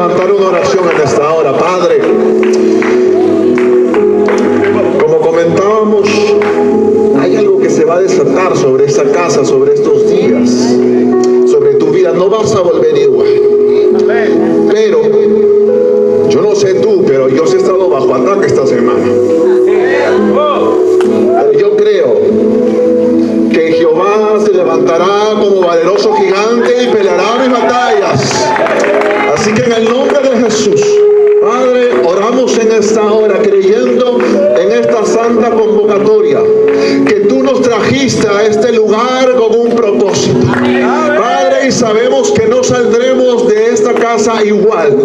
levantar una oración en esta hora. Padre, como comentábamos, hay algo que se va a desatar sobre esta casa, sobre estos días, sobre tu vida. No vas a volver igual. Pero, yo no sé tú, pero yo sí he estado bajo ataque esta semana. Yo creo que Jehová se levantará como valeroso gigante y peleará mis batallas. Así que en el nombre de Jesús, Padre, oramos en esta hora creyendo en esta santa convocatoria que tú nos trajiste a este lugar con un propósito. Padre, y sabemos que no saldremos de esta casa igual,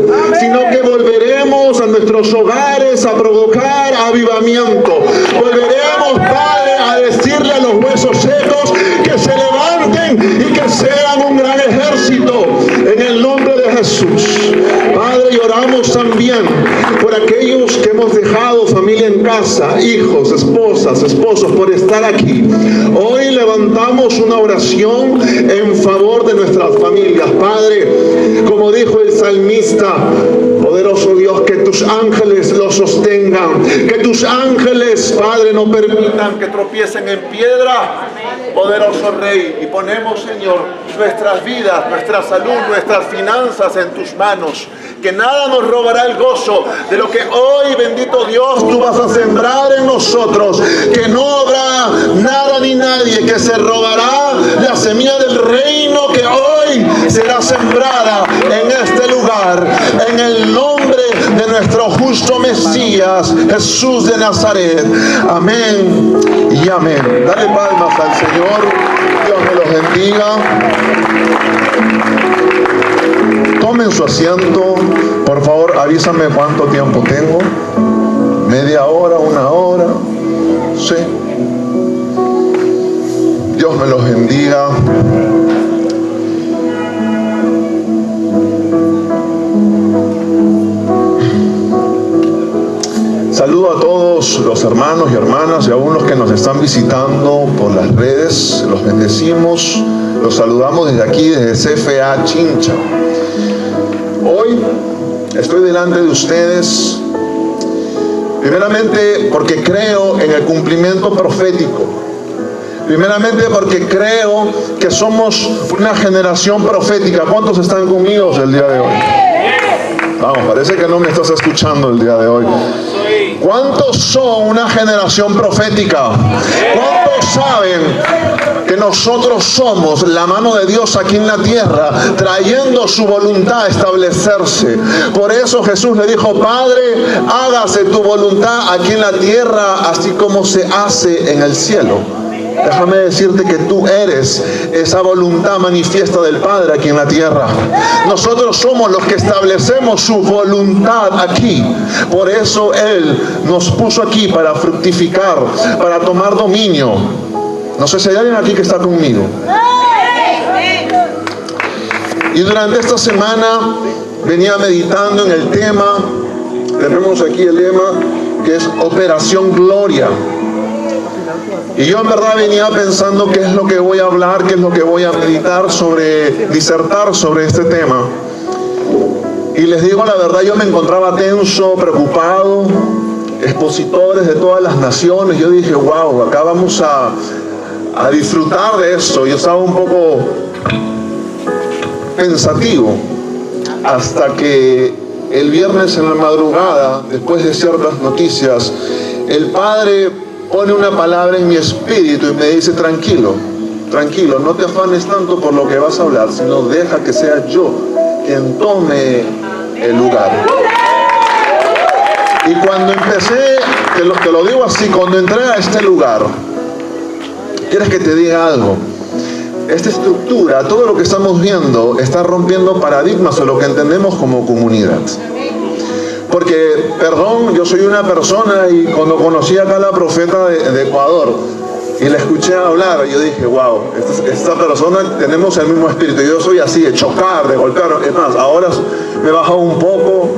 sino que volveremos a nuestros hogares a provocar avivamiento. Volveremos, Padre, a decirle a los huesos secos que se levanten y que sean un gran ejército en el nombre de Jesús. Padre, y oramos también por aquellos que hemos dejado familia en casa, hijos, esposas, esposos, por estar aquí. Hoy levantamos una oración en favor de nuestras familias. Padre, como dijo el salmista, poderoso Dios, que tus ángeles los sostengan, que tus ángeles, Padre, no permitan que tropiecen en piedra. Poderoso Rey, y ponemos, Señor, nuestras vidas, nuestra salud, nuestras finanzas en tus manos. Que nada nos robará el gozo de lo que hoy, bendito Dios, tú vas a sembrar en nosotros. Que no habrá nada ni nadie que se robará la semilla del reino que hoy será sembrada en este lugar. En el nombre de nuestro justo Mesías, Jesús de Nazaret. Amén y amén. Dale palmas al Señor. Dios me los bendiga. Tomen su asiento. Por favor, avísame cuánto tiempo tengo. ¿Media hora? ¿Una hora? Sí. Dios me los bendiga. Saludo a todos los hermanos y hermanas y aún los que nos están visitando por las redes. Los bendecimos, los saludamos desde aquí, desde CFA Chincha. Hoy estoy delante de ustedes, primeramente porque creo en el cumplimiento profético. Primeramente porque creo que somos una generación profética. ¿Cuántos están conmigo el día de hoy? Vamos, parece que no me estás escuchando el día de hoy. ¿Cuántos son una generación profética? ¿Cuántos saben que nosotros somos la mano de Dios aquí en la tierra, trayendo su voluntad a establecerse? Por eso Jesús le dijo: Padre, hágase tu voluntad aquí en la tierra, así como se hace en el cielo. Déjame decirte que tú eres esa voluntad manifiesta del Padre aquí en la tierra. Nosotros somos los que establecemos su voluntad aquí. Por eso Él nos puso aquí para fructificar, para tomar dominio. No sé si hay alguien aquí que está conmigo. Y durante esta semana venía meditando en el tema, tenemos aquí el lema, que es Operación Gloria. Y yo en verdad venía pensando qué es lo que voy a hablar, qué es lo que voy a meditar sobre, disertar sobre este tema. Y les digo la verdad, yo me encontraba tenso, preocupado, expositores de todas las naciones. Yo dije, wow, acá vamos a disfrutar de esto. Yo estaba un poco pensativo hasta que el viernes en la madrugada, después de ciertas noticias, el Padre pone una palabra en mi espíritu y me dice: tranquilo, tranquilo, no te afanes tanto por lo que vas a hablar, sino deja que sea yo quien tome el lugar. Y cuando empecé, te lo digo así, cuando entré a este lugar, ¿quieres que te diga algo? Esta estructura, todo lo que estamos viendo, está rompiendo paradigmas de lo que entendemos como comunidad. Porque, perdón, yo soy una persona y cuando conocí acá a la profeta de Ecuador y la escuché hablar, yo dije, wow, esta persona tenemos el mismo espíritu. Yo soy así, de chocar, de golpear. Es más, ahora me he bajado un poco,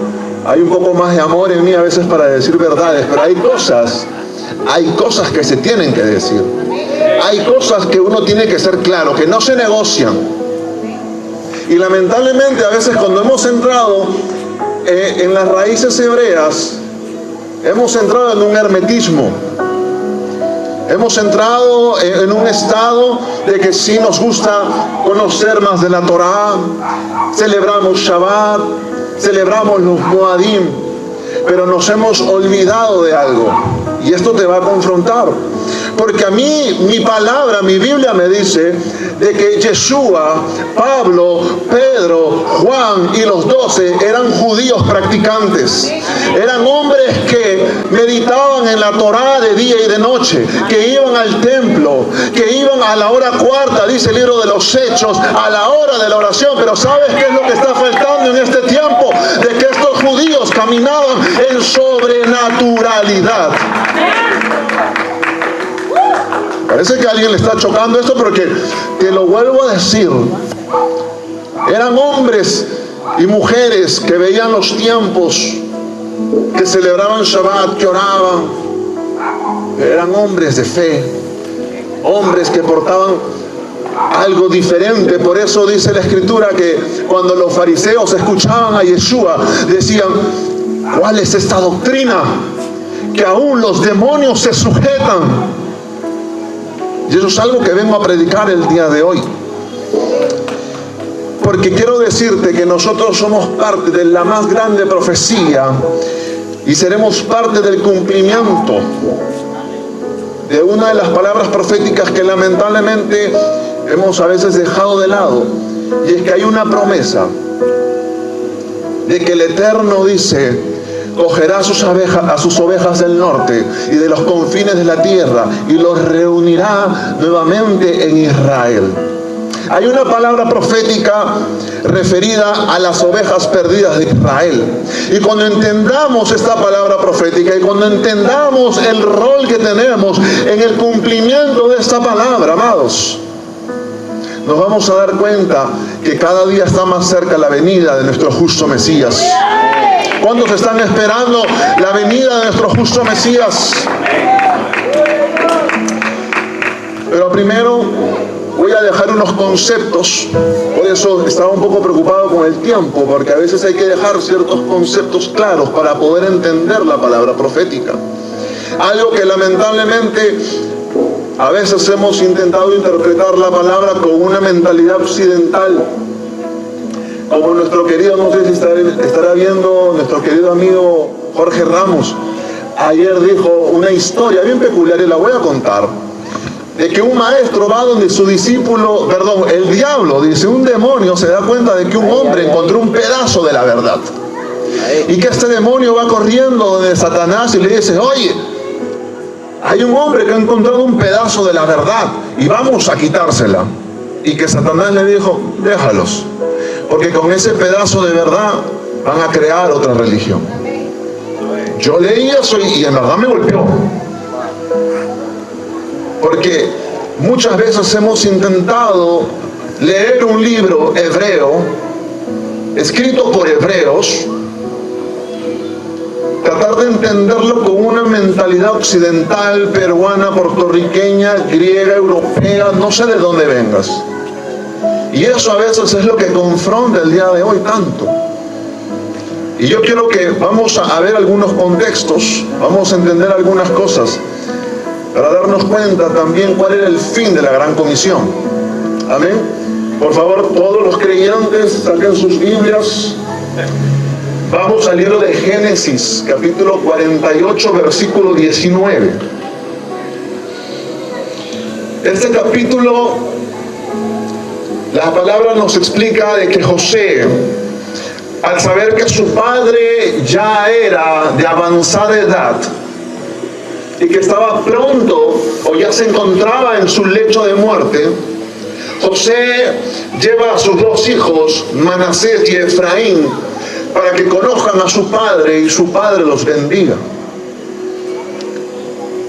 hay un poco más de amor en mí a veces para decir verdades, pero hay cosas que se tienen que decir. Hay cosas que uno tiene que ser claro, que no se negocian. Y lamentablemente a veces cuando hemos entrado en las raíces hebreas hemos entrado en un hermetismo. Hemos entrado en un estado de que sí nos gusta conocer más de la Torá, celebramos Shabbat, celebramos los Moadim, pero nos hemos olvidado de algo. Y esto te va a confrontar. Porque a mí, mi palabra, mi Biblia me dice de que Yeshua, Pablo, Pedro, Juan y los 12 eran judíos practicantes. Eran hombres que meditaban en la Torá de día y de noche, que iban al templo, que iban a la hora cuarta, dice el libro de los Hechos, a la hora de la oración. Pero ¿sabes qué es lo que está faltando en este tiempo? De que estos judíos caminaban en sobrenaturalidad. Parece que a alguien le está chocando esto, porque te lo vuelvo a decir. Eran hombres y mujeres que veían los tiempos, que celebraban Shabbat, que oraban. Eran hombres de fe, hombres que portaban algo diferente. Por eso dice la Escritura que cuando los fariseos escuchaban a Yeshua, decían: ¿cuál es esta doctrina? Que aún los demonios se sujetan. Y eso es algo que vengo a predicar el día de hoy. Porque quiero decirte que nosotros somos parte de la más grande profecía y seremos parte del cumplimiento de una de las palabras proféticas que lamentablemente hemos a veces dejado de lado. Y es que hay una promesa de que el Eterno dice: cogerá a sus ovejas del norte y de los confines de la tierra y los reunirá nuevamente en Israel. Hay una palabra profética referida a las ovejas perdidas de Israel. Y cuando entendamos esta palabra profética y cuando entendamos el rol que tenemos en el cumplimiento de esta palabra, amados, nos vamos a dar cuenta que cada día está más cerca la venida de nuestro justo Mesías. ¿Cuántos están esperando la venida de nuestro justo Mesías? Pero primero voy a dejar unos conceptos. Por eso estaba un poco preocupado con el tiempo, porque a veces hay que dejar ciertos conceptos claros para poder entender la palabra profética. Algo que lamentablemente a veces hemos intentado interpretar la palabra con una mentalidad occidental. Como nuestro querido, no sé si estará viendo nuestro querido amigo Jorge Ramos, ayer dijo una historia bien peculiar, y la voy a contar, de que un maestro va donde su discípulo, el diablo, dice, un demonio se da cuenta de que un hombre encontró un pedazo de la verdad. Y que este demonio va corriendo de Satanás y le dice: oye, hay un hombre que ha encontrado un pedazo de la verdad y vamos a quitársela. Y que Satanás le dijo: déjalos, porque con ese pedazo de verdad van a crear otra religión. Yo leí eso y en verdad me golpeó. Porque muchas veces hemos intentado leer un libro hebreo, escrito por hebreos, tratar de entenderlo con una mentalidad occidental, peruana, puertorriqueña, griega, europea, no sé de dónde vengas. Y eso a veces es lo que confronta el día de hoy tanto. Y yo quiero que vamos a ver algunos contextos, vamos a entender algunas cosas, para darnos cuenta también cuál era el fin de la gran comisión. Amén. Por favor, todos los creyentes saquen sus Biblias. Vamos al libro de Génesis, capítulo 48, versículo 19. Este capítulo, la palabra nos explica de que José, al saber que su padre ya era de avanzada edad y que estaba pronto o ya se encontraba en su lecho de muerte, José lleva a sus dos hijos, Manasés y Efraín, para que conozcan a su padre y su padre los bendiga.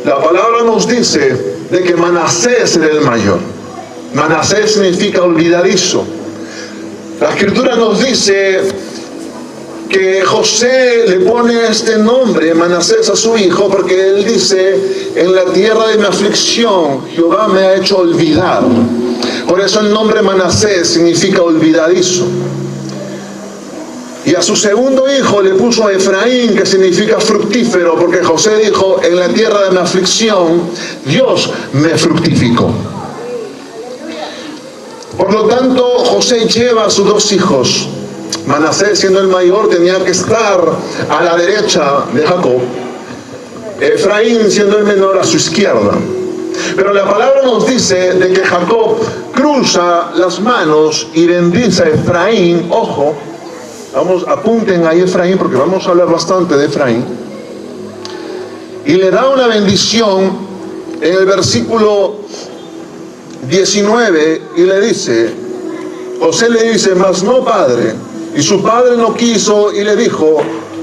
La palabra nos dice de que Manasés era el mayor. Manasés significa olvidadizo. La escritura nos dice que José le pone este nombre, Manasés, a su hijo, porque él dice: en la tierra de mi aflicción Jehová me ha hecho olvidar. Por eso el nombre Manasés significa olvidadizo. Y a su segundo hijo le puso Efraín, que significa fructífero, porque José dijo, en la tierra de mi aflicción, Dios me fructificó. Por lo tanto, José lleva a sus dos hijos. Manasés, siendo el mayor, tenía que estar a la derecha de Jacob. Efraín, siendo el menor, a su izquierda. Pero la palabra nos dice de que Jacob cruza las manos y bendice a Efraín. Ojo, apunten ahí Efraín, porque vamos a hablar bastante de Efraín. Y le da una bendición en el versículo 19 y le dice, José le dice, mas no, padre. Y su padre no quiso y le dijo,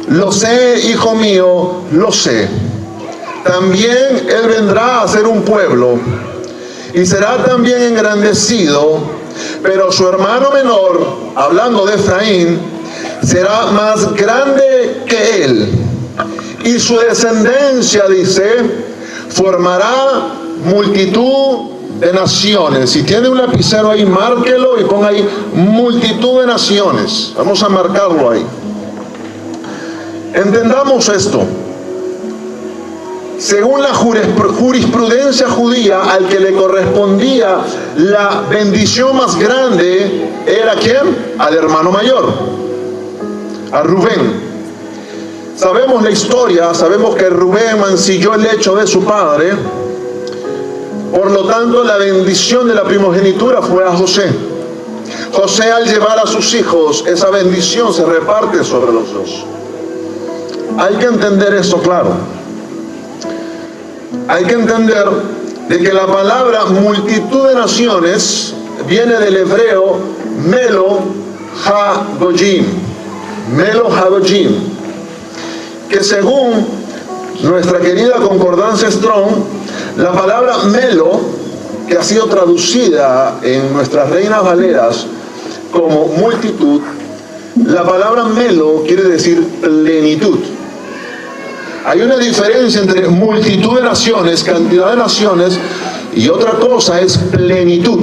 lo sé, hijo mío, lo sé. También él vendrá a ser un pueblo y será también engrandecido, pero su hermano menor, hablando de Efraín, será más grande que él. Y su descendencia, dice, formará multitud de naciones. Si tiene un lapicero ahí, márquelo y ponga ahí multitud de naciones. Vamos a marcarlo ahí. Entendamos esto. Según la jurisprudencia judía, al que le correspondía la bendición más grande, ¿era quién? Al hermano mayor, a Rubén. Sabemos la historia, sabemos que Rubén mancilló el lecho de su padre. Por lo tanto, la bendición de la primogenitura fue a José. José, al llevar a sus hijos, esa bendición se reparte sobre los dos. Hay que entender eso claro. Hay que entender de que la palabra multitud de naciones viene del hebreo Melo HaGojim. Melo HaGojim. Que según nuestra querida concordancia Strong, la palabra Melo, que ha sido traducida en nuestras Reinas Valeras como multitud, la palabra Melo quiere decir plenitud. Hay una diferencia entre multitud de naciones, cantidad de naciones, y otra cosa es plenitud.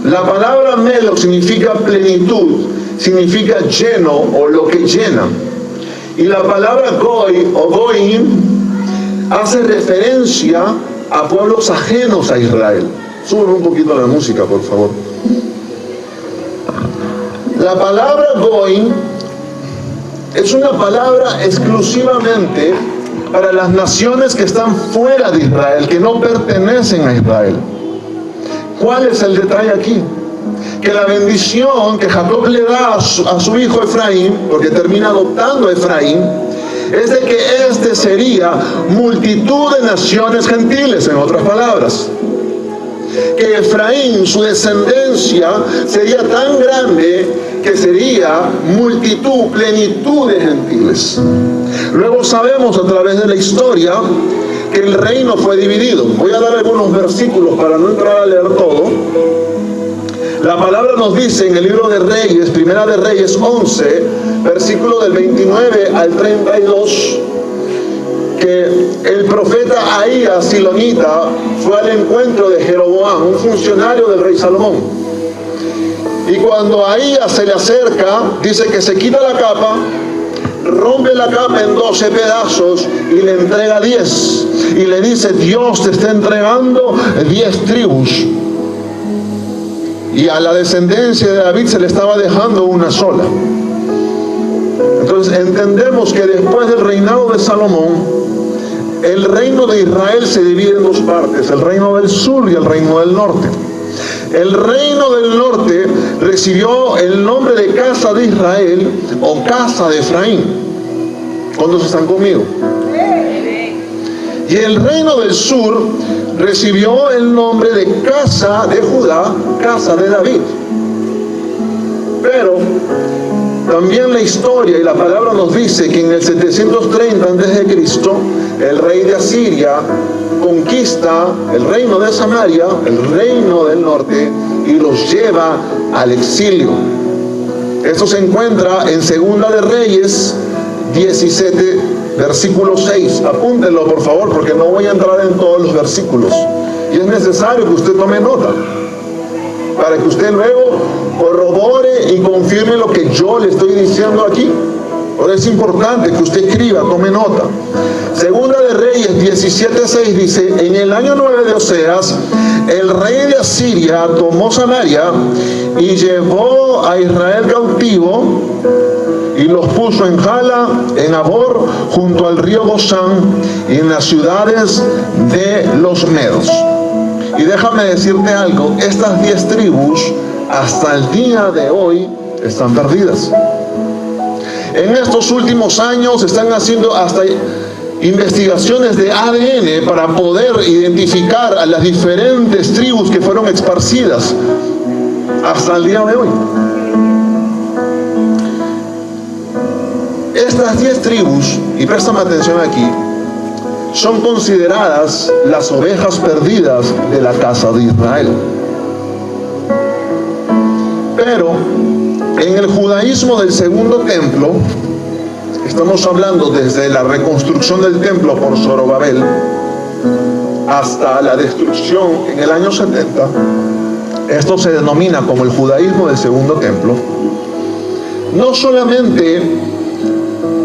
La palabra Melo significa plenitud, significa lleno o lo que llena. Y la palabra Goy o Goim hace referencia a pueblos ajenos a Israel. Súbeme un poquito la música, por favor. La palabra Goim es una palabra exclusivamente para las naciones que están fuera de Israel, que no pertenecen a Israel. ¿Cuál es el detalle aquí? Que la bendición que Jacob le da a su hijo Efraín, porque termina adoptando a Efraín, es de que este sería multitud de naciones gentiles, en otras palabras. Que Efraín, su descendencia, sería tan grande que sería multitud, plenitud de gentiles. Luego sabemos a través de la historia que el reino fue dividido. Voy a dar algunos versículos para no entrar a leer todo. La palabra nos dice en el libro de Reyes, Primera de Reyes 11, versículo del 29 al 32, que el profeta Ahías Silonita fue al encuentro de Jeroboam, un funcionario del rey Salomón. Y cuando Ahías se le acerca, dice que se quita la capa, rompe la capa en 12 pedazos y le entrega 10. Y le dice, Dios te está entregando 10 tribus. Y a la descendencia de David se le estaba dejando una sola. Entonces entendemos que después del reinado de Salomón, el reino de Israel se divide en dos partes, el reino del sur y el reino del norte. El reino del norte recibió el nombre de casa de Israel o casa de Efraín. ¿Cuántos están conmigo? Y el reino del sur recibió el nombre de casa de Judá, casa de David. Pero también la historia y la palabra nos dice que en el 730 a.C., el rey de Asiria conquista el reino de Samaria, el reino del norte, y los lleva al exilio. Esto se encuentra en Segunda de Reyes 17, versículo 6. Apúntenlo, por favor, porque no voy a entrar en todos los versículos. Y es necesario que usted tome nota. para que usted luego corrobore y confirme lo que yo le estoy diciendo aquí. Ahora es importante que usted escriba, tome nota. Segunda de Reyes 17:6 dice: en el año 9 de Oseas, el rey de Asiria tomó Samaria y llevó a Israel cautivo y los puso en Jala, en Abor, junto al río Gozán y en las ciudades de los medos. Y déjame decirte algo, estas 10 tribus hasta el día de hoy están perdidas. En estos últimos años están haciendo hasta investigaciones de ADN para poder identificar a las diferentes tribus que fueron esparcidas hasta el día de hoy. Estas 10 tribus, y préstame atención aquí, son consideradas las ovejas perdidas de la casa de Israel. Pero en el judaísmo del segundo templo, estamos hablando desde la reconstrucción del templo por Zorobabel hasta la destrucción en el año 70, esto se denomina como el judaísmo del segundo templo. No solamente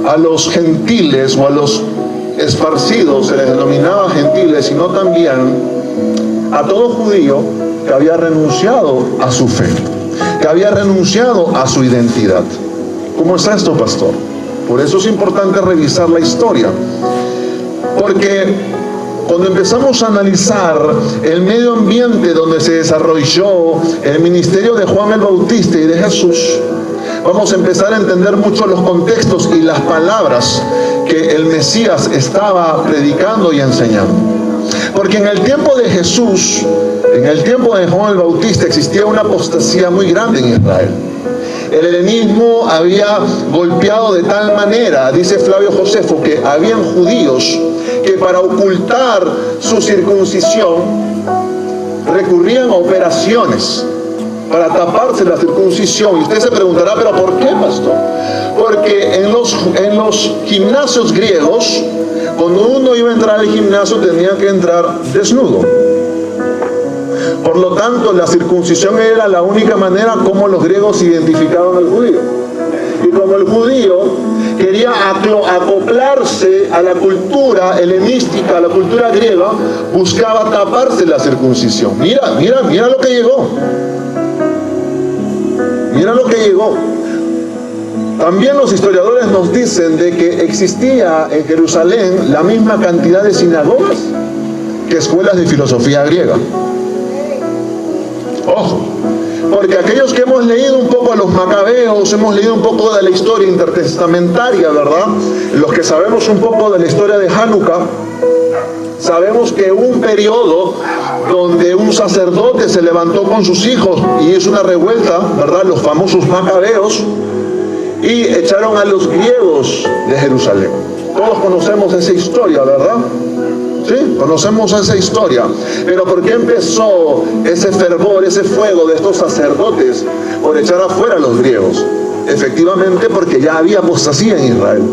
a los gentiles o a los esparcidos se les denominaba gentiles, sino también a todo judío que había renunciado a su fe, que había renunciado a su identidad. ¿Cómo es esto, pastor? Por eso es importante revisar la historia, porque cuando empezamos a analizar el medio ambiente donde se desarrolló el ministerio de Juan el Bautista y de Jesús, vamos a empezar a entender mucho los contextos y las palabras que el Mesías estaba predicando y enseñando. Porque en el tiempo de Jesús, en el tiempo de Juan el Bautista, existía una apostasía muy grande en Israel. El helenismo había golpeado de tal manera, dice Flavio Josefo, que habían judíos que para ocultar su circuncisión recurrían a operaciones para taparse la circuncisión. Y usted se preguntará, ¿pero por qué, pastor? Porque en los gimnasios griegos, cuando uno iba a entrar al gimnasio tenía que entrar desnudo. Por lo tanto, la circuncisión era la única manera como los griegos identificaban al judío. Y como el judío quería acoplarse a la cultura helenística, a la cultura griega, buscaba taparse la circuncisión. Mira lo que llegó. Mira lo que llegó. También los historiadores nos dicen de que existía en Jerusalén la misma cantidad de sinagogas que escuelas de filosofía griega. Ojo, porque aquellos que hemos leído un poco a los macabeos, hemos leído un poco de la historia intertestamentaria, ¿verdad? Los que sabemos un poco de la historia de Hanukkah, sabemos que hubo un periodo donde un sacerdote se levantó con sus hijos y hizo una revuelta, ¿verdad? Los famosos macabeos, y echaron a los griegos de Jerusalén. Todos conocemos esa historia, ¿verdad? Sí, conocemos esa historia. Pero ¿por qué empezó ese fervor, ese fuego de estos sacerdotes por echar afuera a los griegos? Efectivamente, porque ya había apostasía en Israel.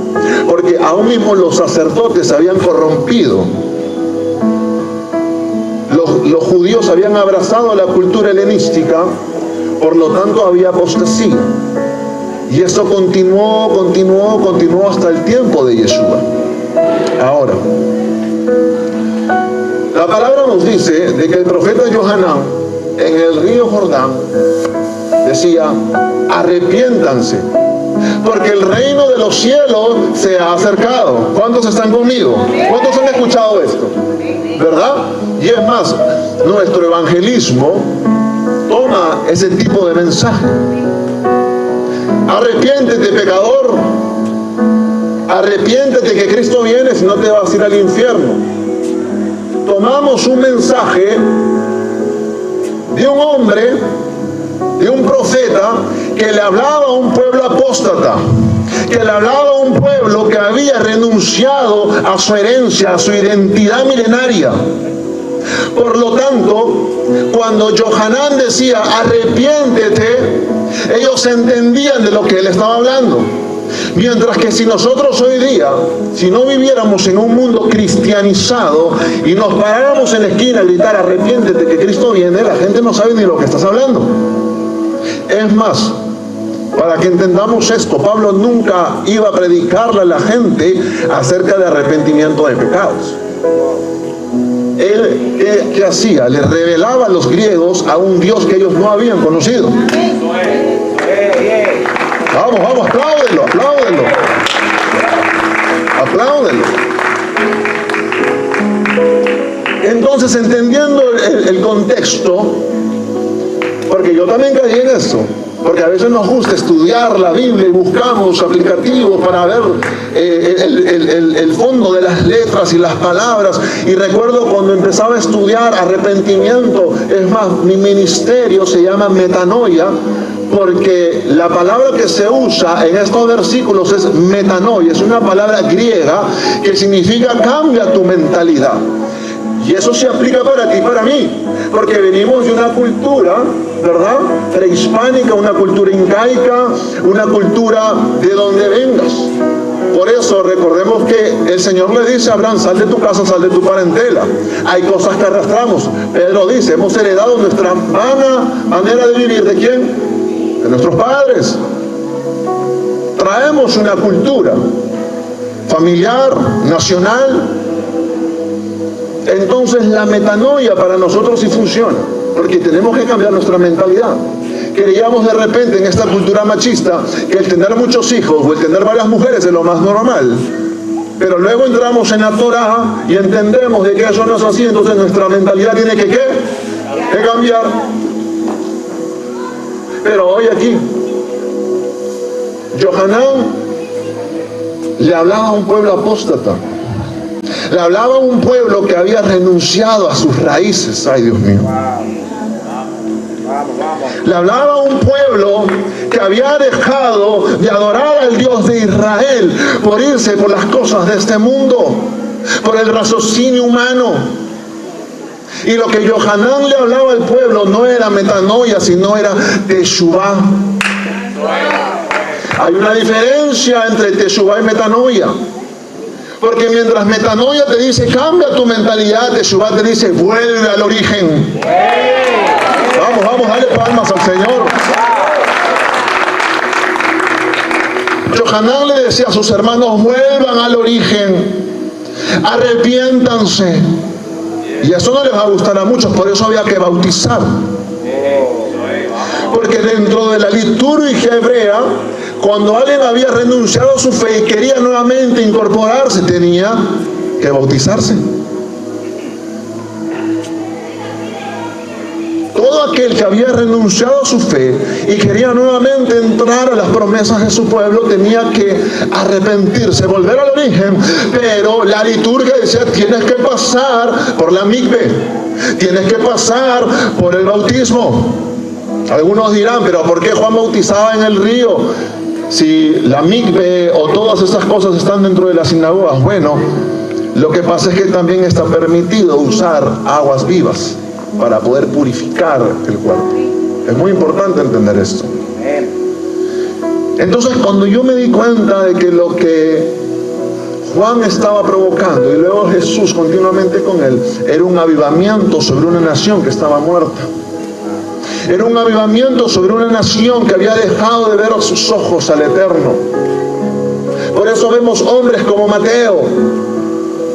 Porque aún mismo los sacerdotes se habían corrompido. Los judíos habían abrazado la cultura helenística, por lo tanto había apostasía. Y esto continuó hasta el tiempo de Yeshua. Ahora, la palabra nos dice de que el profeta Yohanan en el río Jordán decía: arrepiéntanse, porque el reino de los cielos se ha acercado. ¿Cuántos están conmigo? ¿Cuántos han escuchado esto? ¿Verdad? Y es más, nuestro evangelismo toma ese tipo de mensaje. Arrepiéntete, pecador. Arrepiéntete que Cristo viene, si no te vas a ir al infierno. Tomamos un mensaje de un hombre, de un profeta, que le hablaba a un pueblo apóstata, que le hablaba a un pueblo que había renunciado a su herencia, a su identidad milenaria. Por lo tanto, cuando Yohanan decía arrepiéntete, ellos entendían de lo que él estaba hablando. Mientras que si nosotros hoy día, si no viviéramos en un mundo cristianizado y nos paráramos en la esquina a gritar arrepiéntete que Cristo viene, la gente no sabe ni lo que estás hablando. Es más, para que entendamos esto, Pablo nunca iba a predicarle a la gente acerca de arrepentimiento de pecados. Él, ¿qué hacía? Les revelaba a los griegos a un Dios que ellos no habían conocido. Vamos, vamos, apláudenlo, apláudenlo. Apláudenlo. Entonces, entendiendo el contexto, porque yo también caí en eso, porque a veces nos gusta estudiar la Biblia y buscamos aplicativos para ver el fondo de las letras y las palabras. Y recuerdo cuando empezaba a estudiar arrepentimiento, es más, mi ministerio se llama metanoia, porque la palabra que se usa en estos versículos es metanoia, es una palabra griega que significa cambia tu mentalidad. Y eso se aplica para ti y para mí, porque venimos de una cultura, ¿verdad?, prehispánica, una cultura incaica, una cultura de donde vengas. Por eso recordemos que el Señor le dice a Abraham, sal de tu casa, sal de tu parentela. Hay cosas que arrastramos. Pedro dice, hemos heredado nuestra vana manera de vivir. ¿De quién? De nuestros padres. Traemos una cultura familiar, nacional. Entonces la metanoia para nosotros sí funciona, porque tenemos que cambiar nuestra mentalidad. Creíamos de repente en esta cultura machista que el tener muchos hijos o el tener varias mujeres es lo más normal, pero luego entramos en la Torá y entendemos de que eso no es así. Entonces nuestra mentalidad tiene que cambiar. Pero hoy aquí Johanán le hablaba a un pueblo apóstata. Le hablaba a un pueblo que había renunciado a sus raíces. Ay, Dios mío. Le hablaba a un pueblo que había dejado de adorar al Dios de Israel por irse por las cosas de este mundo, por el raciocinio humano. Y lo que Johanán le hablaba al pueblo no era metanoia, sino era teshuvá. Hay una diferencia entre teshuvá y metanoia. Porque mientras metanoia te dice cambia tu mentalidad, teshuvá te dice vuelve al origen. Vamos, vamos, dale palmas al Señor. Johanán le decía a sus hermanos, vuelvan al origen, arrepiéntanse. Y eso no les va a gustar a muchos, por eso había que bautizar. Porque dentro de la liturgia hebrea, cuando alguien había renunciado a su fe y quería nuevamente incorporarse, tenía que bautizarse. Todo aquel que había renunciado a su fe y quería nuevamente entrar a las promesas de su pueblo tenía que arrepentirse, volver al origen. Pero la liturgia decía, tienes que pasar por la mikve, tienes que pasar por el bautismo. Algunos dirán, pero ¿por qué Juan bautizaba en el río si la mikve o todas esas cosas están dentro de las sinagogas? Bueno, lo que pasa es que también está permitido usar aguas vivas para poder purificar el cuerpo. Es muy importante entender esto. Entonces, cuando yo me di cuenta de que lo que Juan estaba provocando y luego Jesús continuamente con él, era un avivamiento sobre una nación que estaba muerta. Era un avivamiento sobre una nación que había dejado de ver a sus ojos al Eterno. Por eso vemos hombres como Mateo,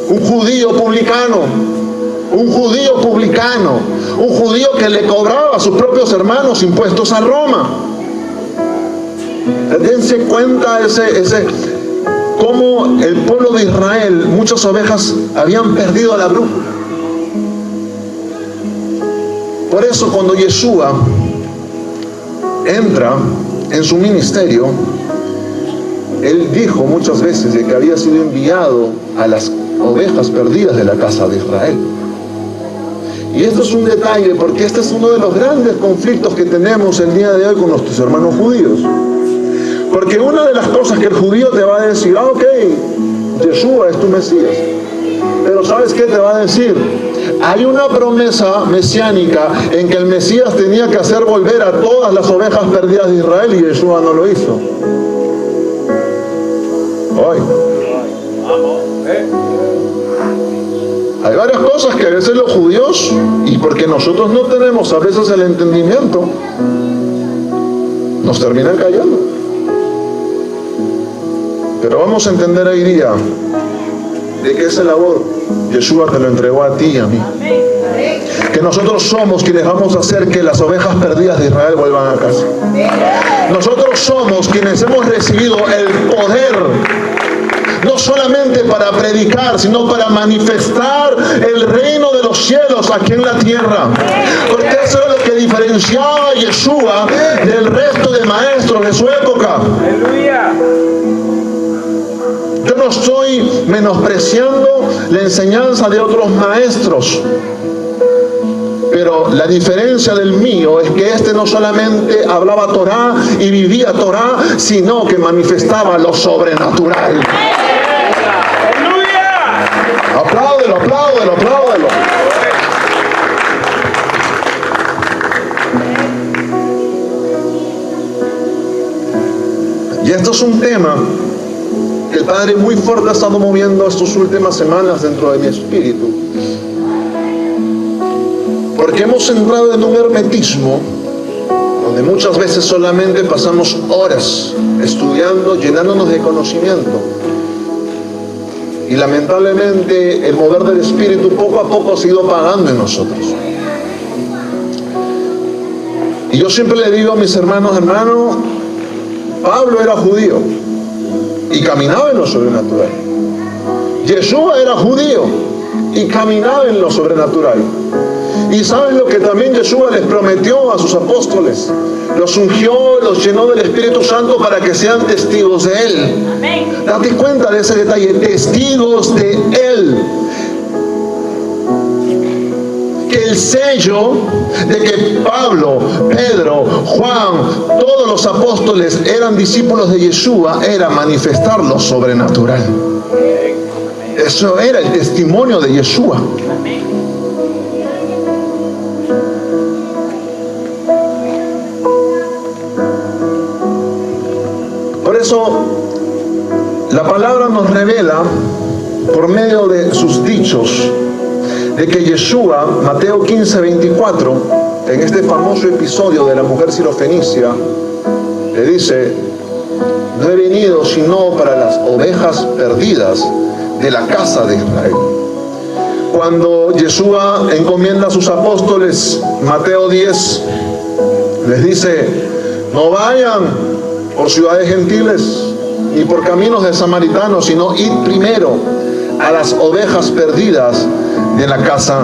un judío publicano, un judío que le cobraba a sus propios hermanos impuestos a Roma. Dense cuenta cómo el pueblo de Israel, muchas ovejas habían perdido la brújula. Por eso cuando Yeshua entra en su ministerio, él dijo muchas veces de que había sido enviado a las ovejas perdidas de la casa de Israel. Y esto es un detalle, porque este es uno de los grandes conflictos que tenemos el día de hoy con nuestros hermanos judíos. Porque una de las cosas que el judío te va a decir, ok, Yeshua es tu Mesías. Pero ¿sabes qué te va a decir? Hay una promesa mesiánica en que el Mesías tenía que hacer volver a todas las ovejas perdidas de Israel y Yeshua no lo hizo. Hoy. Hay varias cosas que a veces los judíos, y porque nosotros no tenemos a veces el entendimiento, nos terminan cayendo. Pero vamos a entender hoy día de que esa labor Yeshua te lo entregó a ti y a mí. Que nosotros somos quienes vamos a hacer que las ovejas perdidas de Israel vuelvan a casa. Nosotros somos quienes hemos recibido el poder, no solamente para predicar, sino para manifestar el reino de los cielos aquí en la tierra. Porque eso es lo que diferenciaba a Yeshua del resto de maestros de su época. ¡Aleluya! Yo no estoy menospreciando la enseñanza de otros maestros, pero la diferencia del mío es que este no solamente hablaba Torá y vivía Torá, sino que manifestaba lo sobrenatural. Apláudelo, apláudelo, apláudelo. Y esto es un tema que el Padre muy fuerte ha estado moviendo estas últimas semanas dentro de mi espíritu. Porque hemos entrado en un hermetismo donde muchas veces solamente pasamos horas estudiando, llenándonos de conocimiento. Y lamentablemente el mover del Espíritu poco a poco ha sido apagando en nosotros. Y yo siempre le digo a mis hermanos, Pablo era judío y caminaba en lo sobrenatural. Yeshua era judío y caminaba en lo sobrenatural. Y ¿sabes lo que también Yeshua les prometió a sus apóstoles? Los ungió, los llenó del Espíritu Santo para que sean testigos de Él. Amén. Date cuenta de ese detalle, testigos de Él. Que el sello de que Pablo, Pedro, Juan, todos los apóstoles eran discípulos de Yeshua era manifestar lo sobrenatural. Eso era el testimonio de Yeshua. Por eso la palabra nos revela por medio de sus dichos de que Yeshua, Mateo 15:24, en este famoso episodio de la mujer sirofenicia, le dice: no he venido sino para las ovejas perdidas de la casa de Israel. Cuando Yeshua encomienda a sus apóstoles, Mateo 10, les dice: no vayan por ciudades gentiles ni por caminos de samaritanos, sino id primero a las ovejas perdidas de la casa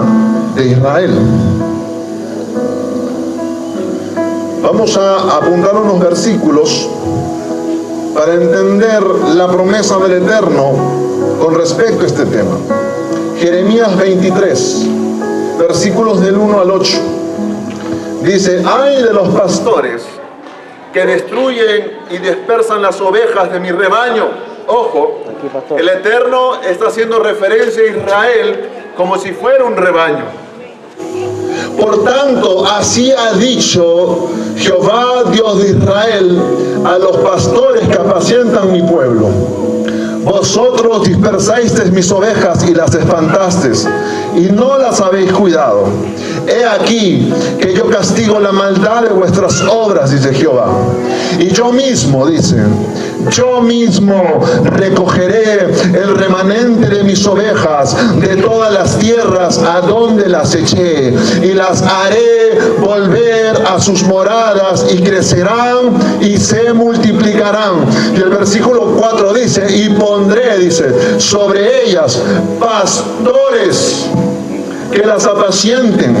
de Israel. Vamos a apuntar unos versículos para entender la promesa del Eterno con respecto a este tema. Jeremías 23, versículos del 1 al 8. Dice: ay de los pastores que destruyen y dispersan las ovejas de mi rebaño. Ojo, el Eterno está haciendo referencia a Israel como si fuera un rebaño. Por tanto, así ha dicho Jehová, Dios de Israel, a los pastores que apacientan mi pueblo: vosotros dispersasteis mis ovejas y las espantasteis, y no las habéis cuidado. He aquí que yo castigo la maldad de vuestras obras, dice Jehová. Y yo mismo, dice, yo mismo recogeré el remanente de mis ovejas de todas las tierras a donde las eché, y las haré volver a sus moradas, y crecerán y se multiplicarán. Y el versículo 4 dice: y pondré, dice, sobre ellas pastores que las apacienten,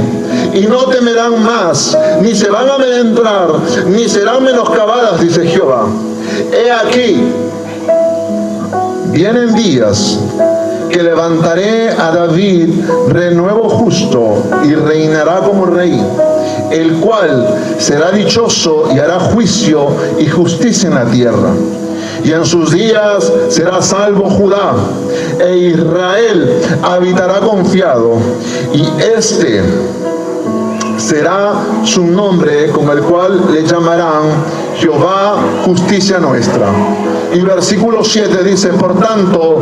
y no temerán más, ni se van a amedrentar, ni serán menoscabadas, dice Jehová. He aquí, vienen días que levantaré a David renuevo justo, y reinará como rey, el cual será dichoso y hará juicio y justicia en la tierra. Y en sus días será salvo Judá, e Israel habitará confiado, y este será su nombre con el cual le llamarán Jehová, justicia nuestra. Y versículo 7 dice, por tanto,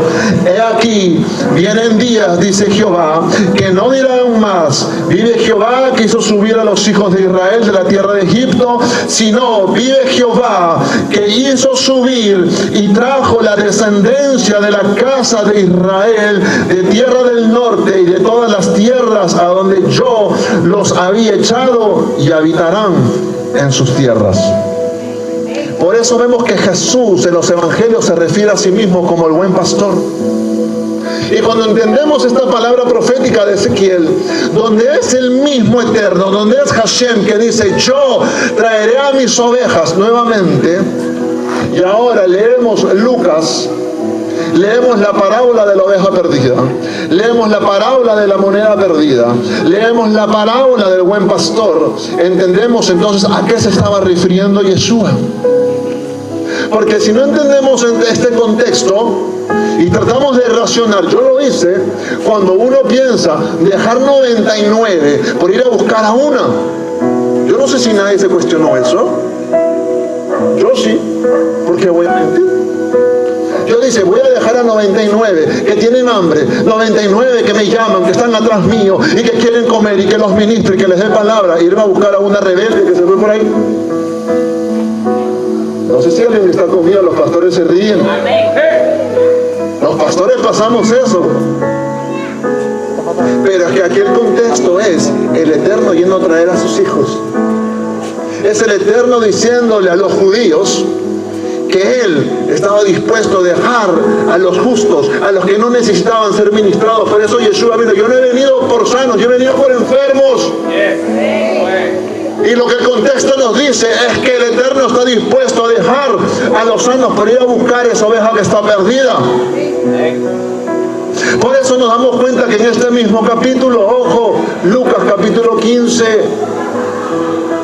he aquí, vienen días, dice Jehová, que no dirán más, vive Jehová que hizo subir a los hijos de Israel de la tierra de Egipto, sino vive Jehová que hizo subir y trajo la descendencia de la casa de Israel, de tierra del norte y de todas las tierras a donde yo los había echado, y habitarán en sus tierras. Por eso vemos que Jesús en los evangelios se refiere a sí mismo como el buen pastor. Y cuando entendemos esta palabra profética de Ezequiel, donde es el mismo eterno, donde es Hashem que dice, yo traeré a mis ovejas nuevamente, y ahora leemos Lucas, leemos la parábola de la oveja perdida, leemos la parábola de la moneda perdida, leemos la parábola del buen pastor, entendemos entonces a qué se estaba refiriendo Yeshua. Porque si no entendemos este contexto y tratamos de racionar, yo lo hice, cuando uno piensa dejar 99 por ir a buscar a una. Yo no sé si nadie se cuestionó eso. Yo sí, porque voy a mentir. Yo dice, voy a dejar a 99 que tienen hambre, 99 que me llaman, que están atrás mío y que quieren comer y que los ministre y que les dé palabra, irme a buscar a una rebelde que se fue por ahí. No sé si alguien está conmigo, los pastores se ríen. Los pastores pasamos eso. Pero es que aquí el contexto es el Eterno yendo a traer a sus hijos. Es el Eterno diciéndole a los judíos que Él estaba dispuesto a dejar a los justos, a los que no necesitaban ser ministrados. Por eso Yeshua vino, yo no he venido por sanos, yo he venido por enfermos. Y lo que el contexto nos dice es que el Eterno está dispuesto a dejar a los sanos para ir a buscar esa oveja que está perdida. Por eso nos damos cuenta que en este mismo capítulo, ojo, Lucas capítulo 15,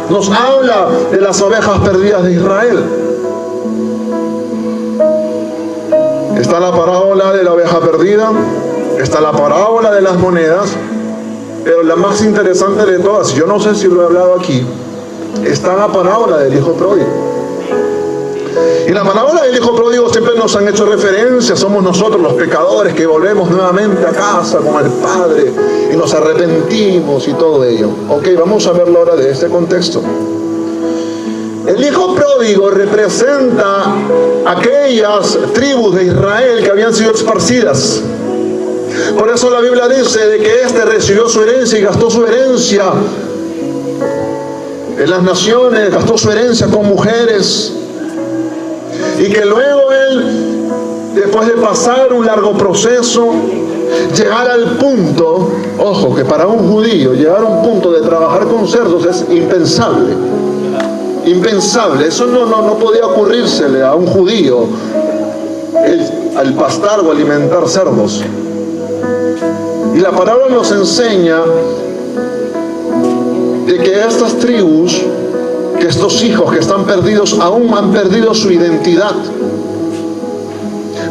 nos habla de las ovejas perdidas de Israel. Está la parábola de la oveja perdida, está la parábola de las monedas, pero la más interesante de todas, yo no sé si lo he hablado aquí, está la parábola del hijo pródigo. Y la parábola del hijo pródigo siempre nos han hecho referencia, somos nosotros los pecadores que volvemos nuevamente a casa con el Padre y nos arrepentimos y todo ello. Ok, vamos a verlo ahora de este contexto. El hijo pródigo representa aquellas tribus de Israel que habían sido esparcidas. Por eso la Biblia dice de que éste recibió su herencia y gastó su herencia en las naciones, gastó su herencia con mujeres. Y que luego él, después de pasar un largo proceso, llegar al punto, ojo, que para un judío llegar a un punto de trabajar con cerdos es impensable. Impensable, eso no podía ocurrírsele a un judío, al pastar o alimentar cerdos. Y la palabra nos enseña de que estas tribus, que estos hijos que están perdidos, aún han perdido su identidad.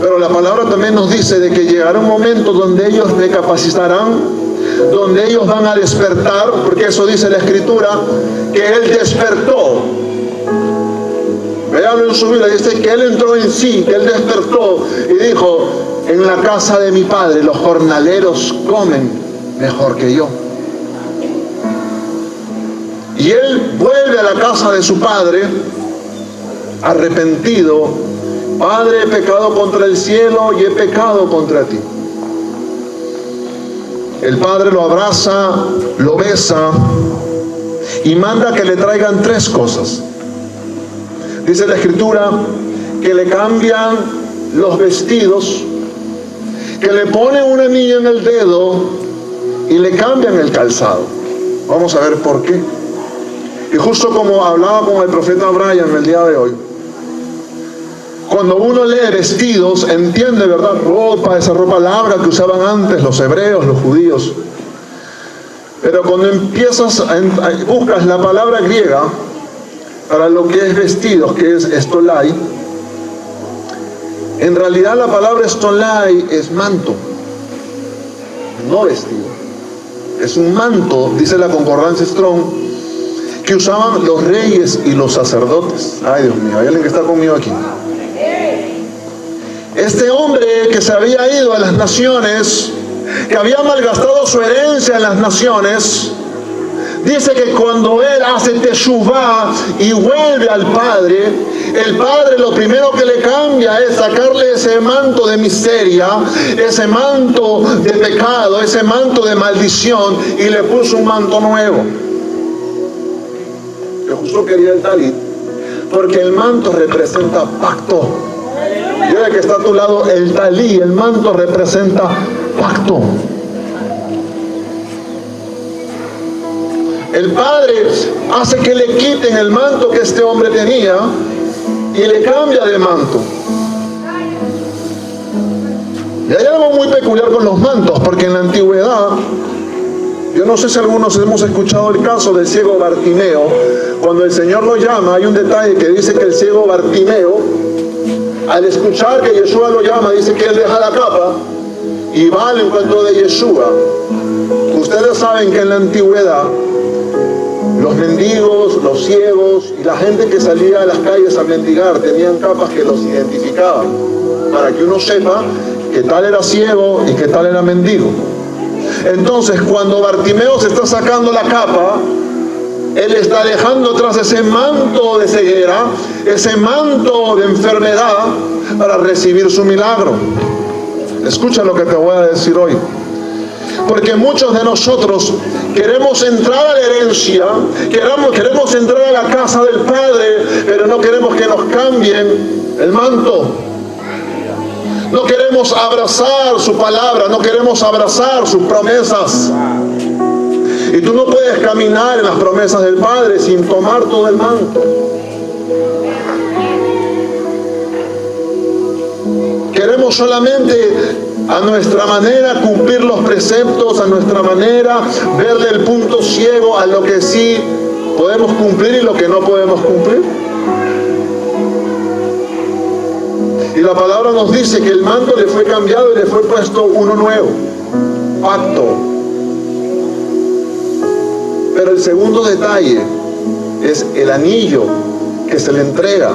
Pero la palabra también nos dice de que llegará un momento donde ellos recapacitarán, donde ellos van a despertar, porque eso dice la Escritura, que Él despertó. Véanlo en su Biblia, dice que Él entró en sí, que Él despertó y dijo, en la casa de mi Padre los jornaleros comen mejor que yo. Y Él vuelve a la casa de su Padre, arrepentido, Padre, he pecado contra el cielo y he pecado contra ti. El Padre lo abraza, lo besa y manda que le traigan 3 cosas. Dice la Escritura que le cambian los vestidos, que le ponen un anillo en el dedo y le cambian el calzado. Vamos a ver por qué. Y justo como hablaba con el profeta Brian el día de hoy, cuando uno lee vestidos, entiende, ¿verdad? Ropa, esa ropa larga que usaban antes los hebreos, los judíos. Pero cuando buscas la palabra griega para lo que es vestidos, que es estolai, en realidad la palabra estolai es manto, no vestido. Es un manto, dice la concordancia Strong, que usaban los reyes y los sacerdotes. Ay, Dios mío, hay alguien que está conmigo aquí. Este hombre que se había ido a las naciones, que había malgastado su herencia en las naciones, dice que cuando él hace teshuvá y vuelve al Padre, el Padre lo primero que le cambia es sacarle ese manto de miseria, ese manto de pecado, ese manto de maldición, y le puso un manto nuevo. Que justo quería el talit, porque el manto representa pacto. Y ahora que está a tu lado, el talí, el manto representa pacto. El Padre hace que le quiten el manto que este hombre tenía y le cambia de manto. Y hay algo muy peculiar con los mantos, porque en la antigüedad, yo no sé si algunos hemos escuchado el caso del ciego Bartimeo. Cuando el Señor lo llama, hay un detalle que dice que el ciego Bartimeo, al escuchar que Yeshua lo llama, dice que él deja la capa y va al encuentro de Yeshua. Ustedes saben que en la antigüedad, los mendigos, los ciegos y la gente que salía a las calles a mendigar tenían capas que los identificaban, para que uno sepa que tal era ciego y que tal era mendigo. Entonces, cuando Bartimeo se está sacando la capa, él está dejando atrás ese manto de ceguera, ese manto de enfermedad, para recibir su milagro. Escucha lo que te voy a decir hoy. Porque muchos de nosotros queremos entrar a la herencia, queremos entrar a la casa del Padre, pero no queremos que nos cambien el manto. No queremos abrazar su palabra, no queremos abrazar sus promesas. Y tú no puedes caminar en las promesas del Padre sin tomar todo el manto. Queremos solamente a nuestra manera cumplir los preceptos, a nuestra manera verle el punto ciego a lo que sí podemos cumplir y lo que no podemos cumplir. Y la palabra nos dice que el manto le fue cambiado y le fue puesto uno nuevo, pacto. Pero el segundo detalle es el anillo que se le entrega.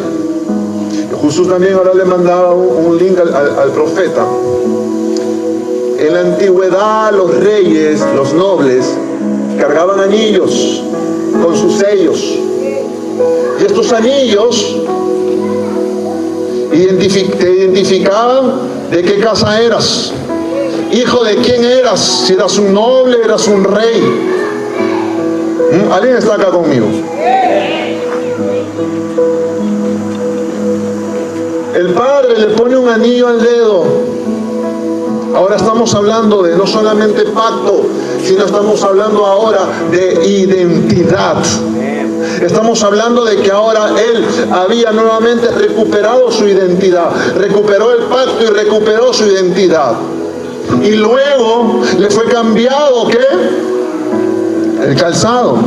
Jesús también ahora le mandaba un link al profeta. En la antigüedad los reyes, los nobles, cargaban anillos con sus sellos. Y estos anillos te identificaban de qué casa eras, hijo de quién eras, si eras un noble, eras un rey. ¿Alguien está acá conmigo? El Padre le pone un anillo al dedo. Ahora estamos hablando de no solamente pacto, sino estamos hablando ahora de identidad. Estamos hablando de que ahora él había nuevamente recuperado su identidad, recuperó el pacto y recuperó su identidad. Y luego le fue cambiado, ¿qué? El calzado.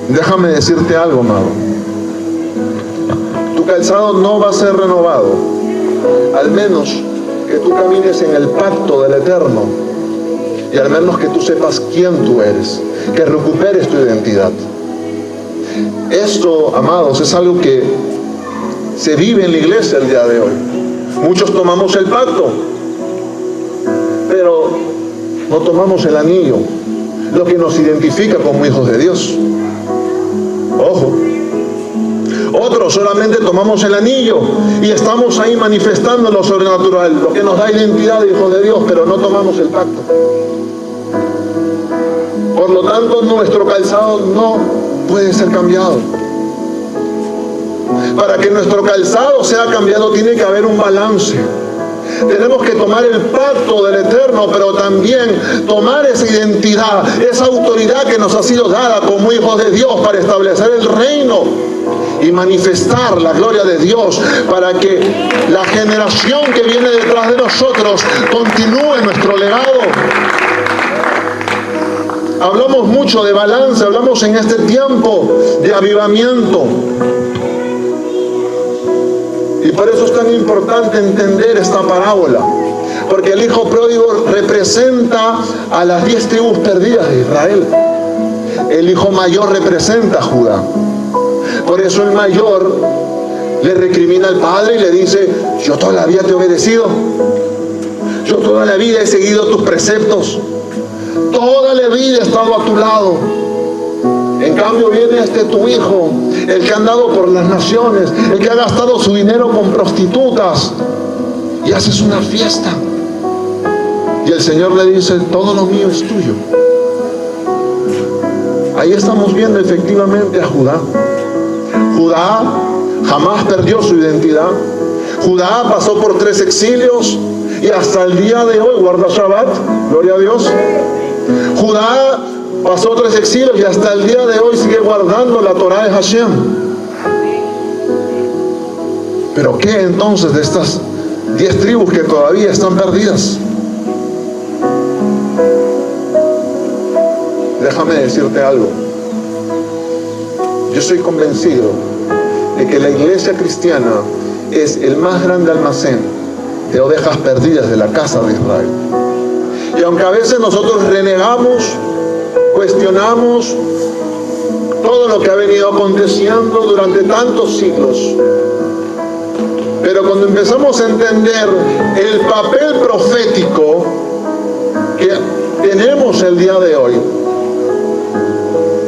Déjame decirte algo, amado. Tu calzado no va a ser renovado, al menos que tú camines en el pacto del Eterno, y al menos que tú sepas quién tú eres, que recuperes tu identidad. Esto, amados, es algo que se vive en la iglesia el día de hoy. Muchos tomamos el pacto, pero no tomamos el anillo, lo que nos identifica como hijos de Dios. Ojo. Otros solamente tomamos el anillo y estamos ahí manifestando lo sobrenatural, lo que nos da identidad de hijos de Dios, pero no tomamos el pacto. Por lo tanto, nuestro calzado no puede ser cambiado. Para que nuestro calzado sea cambiado, tiene que haber un balance. Tenemos que tomar el pacto del Eterno, pero también tomar esa identidad, esa autoridad que nos ha sido dada como hijos de Dios para establecer el reino y manifestar la gloria de Dios, para que la generación que viene detrás de nosotros continúe nuestro legado. Hablamos mucho de balance, hablamos en este tiempo de avivamiento. Y por eso es tan importante entender esta parábola, porque el hijo pródigo representa a las 10 tribus perdidas de Israel. el hijo mayor representa a Judá. Por eso el mayor le recrimina al padre y le dice: yo toda la vida te he obedecido, yo toda la vida he seguido tus preceptos, toda la vida he estado a tu lado. En cambio viene tu hijo, el que ha andado por las naciones, el que ha gastado su dinero con prostitutas, y haces una fiesta. Y el Señor le dice: todo lo mío es tuyo. Ahí estamos viendo efectivamente a Judá. Judá jamás perdió su identidad. Judá pasó por 3 exilios y hasta el día de hoy guarda Shabbat, gloria a Dios. Judá pasó 3 exilios y hasta el día de hoy sigue guardando la Torá de Hashem. Pero ¿qué entonces de estas 10 tribus que todavía están perdidas? Déjame decirte algo. Yo soy convencido de que la iglesia cristiana es el más grande almacén de ovejas perdidas de la casa de Israel. Y aunque a veces nosotros renegamos, cuestionamos todo lo que ha venido aconteciendo durante tantos siglos, pero cuando empezamos a entender el papel profético que tenemos el día de hoy,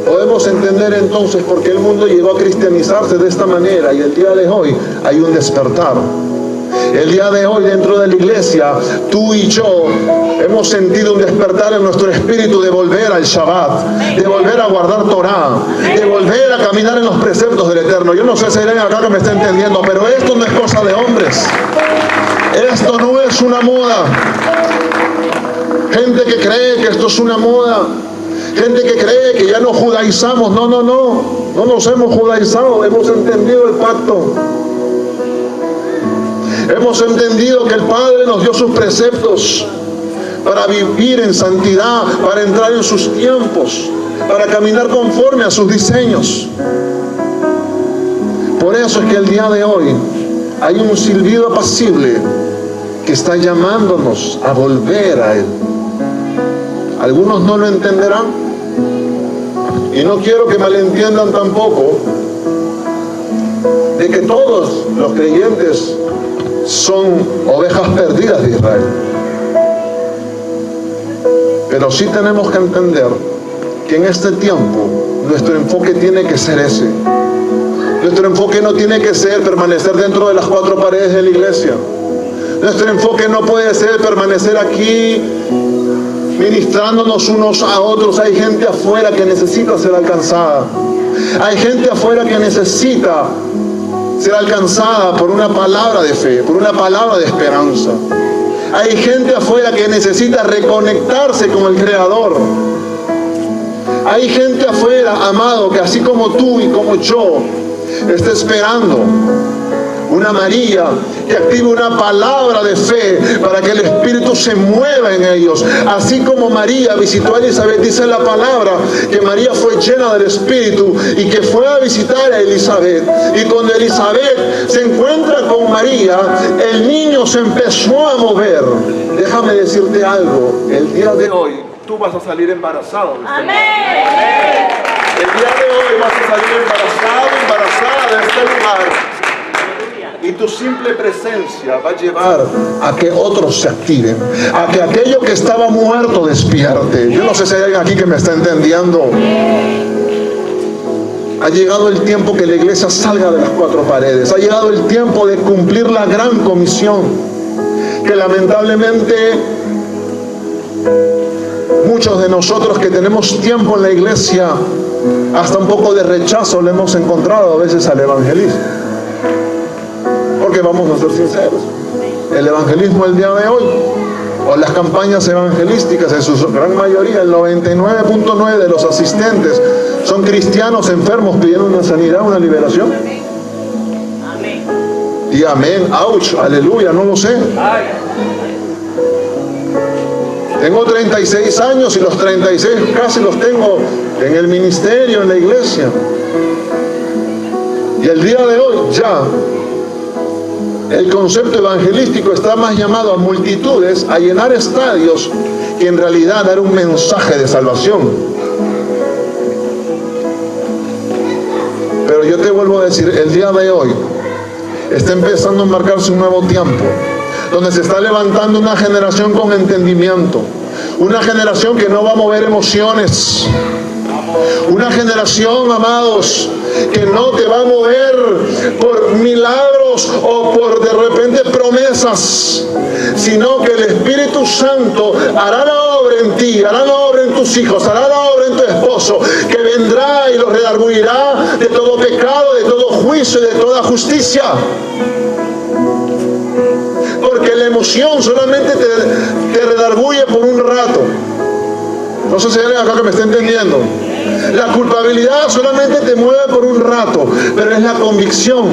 podemos entender entonces por qué el mundo llegó a cristianizarse de esta manera, y el día de hoy hay un despertar. El día de hoy dentro de la iglesia, tú y yo hemos sentido un despertar en nuestro espíritu de volver al Shabbat, de volver a guardar Torah, de volver a caminar en los preceptos del Eterno. Yo no sé si hay alguien acá que me está entendiendo, pero esto no es cosa de hombres. Esto no es una moda. Gente que cree que esto es una moda. Gente que cree que ya no judaizamos. No nos hemos judaizado, hemos entendido el pacto. Hemos entendido que el Padre nos dio sus preceptos para vivir en santidad, para entrar en sus tiempos, para caminar conforme a sus diseños. Por eso es que el día de hoy hay un silbido apacible que está llamándonos a volver a Él. Algunos no lo entenderán, y no quiero que malentiendan tampoco de que todos los creyentes son ovejas perdidas de Israel. Pero sí tenemos que entender que en este tiempo nuestro enfoque tiene que ser ese. Nuestro enfoque no tiene que ser permanecer dentro de las 4 paredes de la iglesia. Nuestro enfoque no puede ser permanecer aquí ministrándonos unos a otros. Hay gente afuera que necesita ser alcanzada. Hay gente afuera que necesita ser alcanzada por una palabra de fe, por una palabra de esperanza. Hay gente afuera que necesita reconectarse con el Creador. Hay gente afuera, amado, que así como tú y como yo, está esperando una María que active una palabra de fe para que el Espíritu se mueva en ellos. Así como María visitó a Elizabeth, dice la palabra que María fue llena del Espíritu y que fue a visitar a Elizabeth. Y cuando Elizabeth se encuentra con María, el niño se empezó a mover. Déjame decirte algo, el día de hoy tú vas a salir embarazado. Amén. El día de hoy vas a salir embarazada de este lugar. Y tu simple presencia va a llevar a que otros se activen, a que aquello que estaba muerto despierte. Yo no sé si hay alguien aquí que me está entendiendo. Ha llegado el tiempo que la iglesia salga de las 4 paredes. Ha llegado el tiempo de cumplir la gran comisión, que lamentablemente muchos de nosotros que tenemos tiempo en la iglesia, hasta un poco de rechazo le hemos encontrado a veces al evangelismo. Porque vamos a ser sinceros, el evangelismo el día de hoy, o las campañas evangelísticas, en su gran mayoría, el 99.9 de los asistentes son cristianos enfermos pidiendo una sanidad, una liberación. Amén. Y amén, ouch, aleluya, no lo sé. Tengo 36 años y los 36 casi los tengo en el ministerio, en la iglesia. Y el día de hoy ya el concepto evangelístico está más llamado a multitudes, a llenar estadios, que en realidad dar un mensaje de salvación. Pero yo te vuelvo a decir, el día de hoy está empezando a marcarse un nuevo tiempo, donde se está levantando una generación con entendimiento, una generación que no va a mover emociones, una generación, amados, que no te va a mover por milagros o por de repente promesas, sino que el Espíritu Santo hará la obra en ti, hará la obra en tus hijos, hará la obra en tu esposo, que vendrá y los redarguirá de todo pecado, de todo juicio y de toda justicia. Porque la emoción solamente te redarguye por un rato. No sé si hay alguien acá que me está entendiendo. La culpabilidad solamente te mueve por un rato, pero es la convicción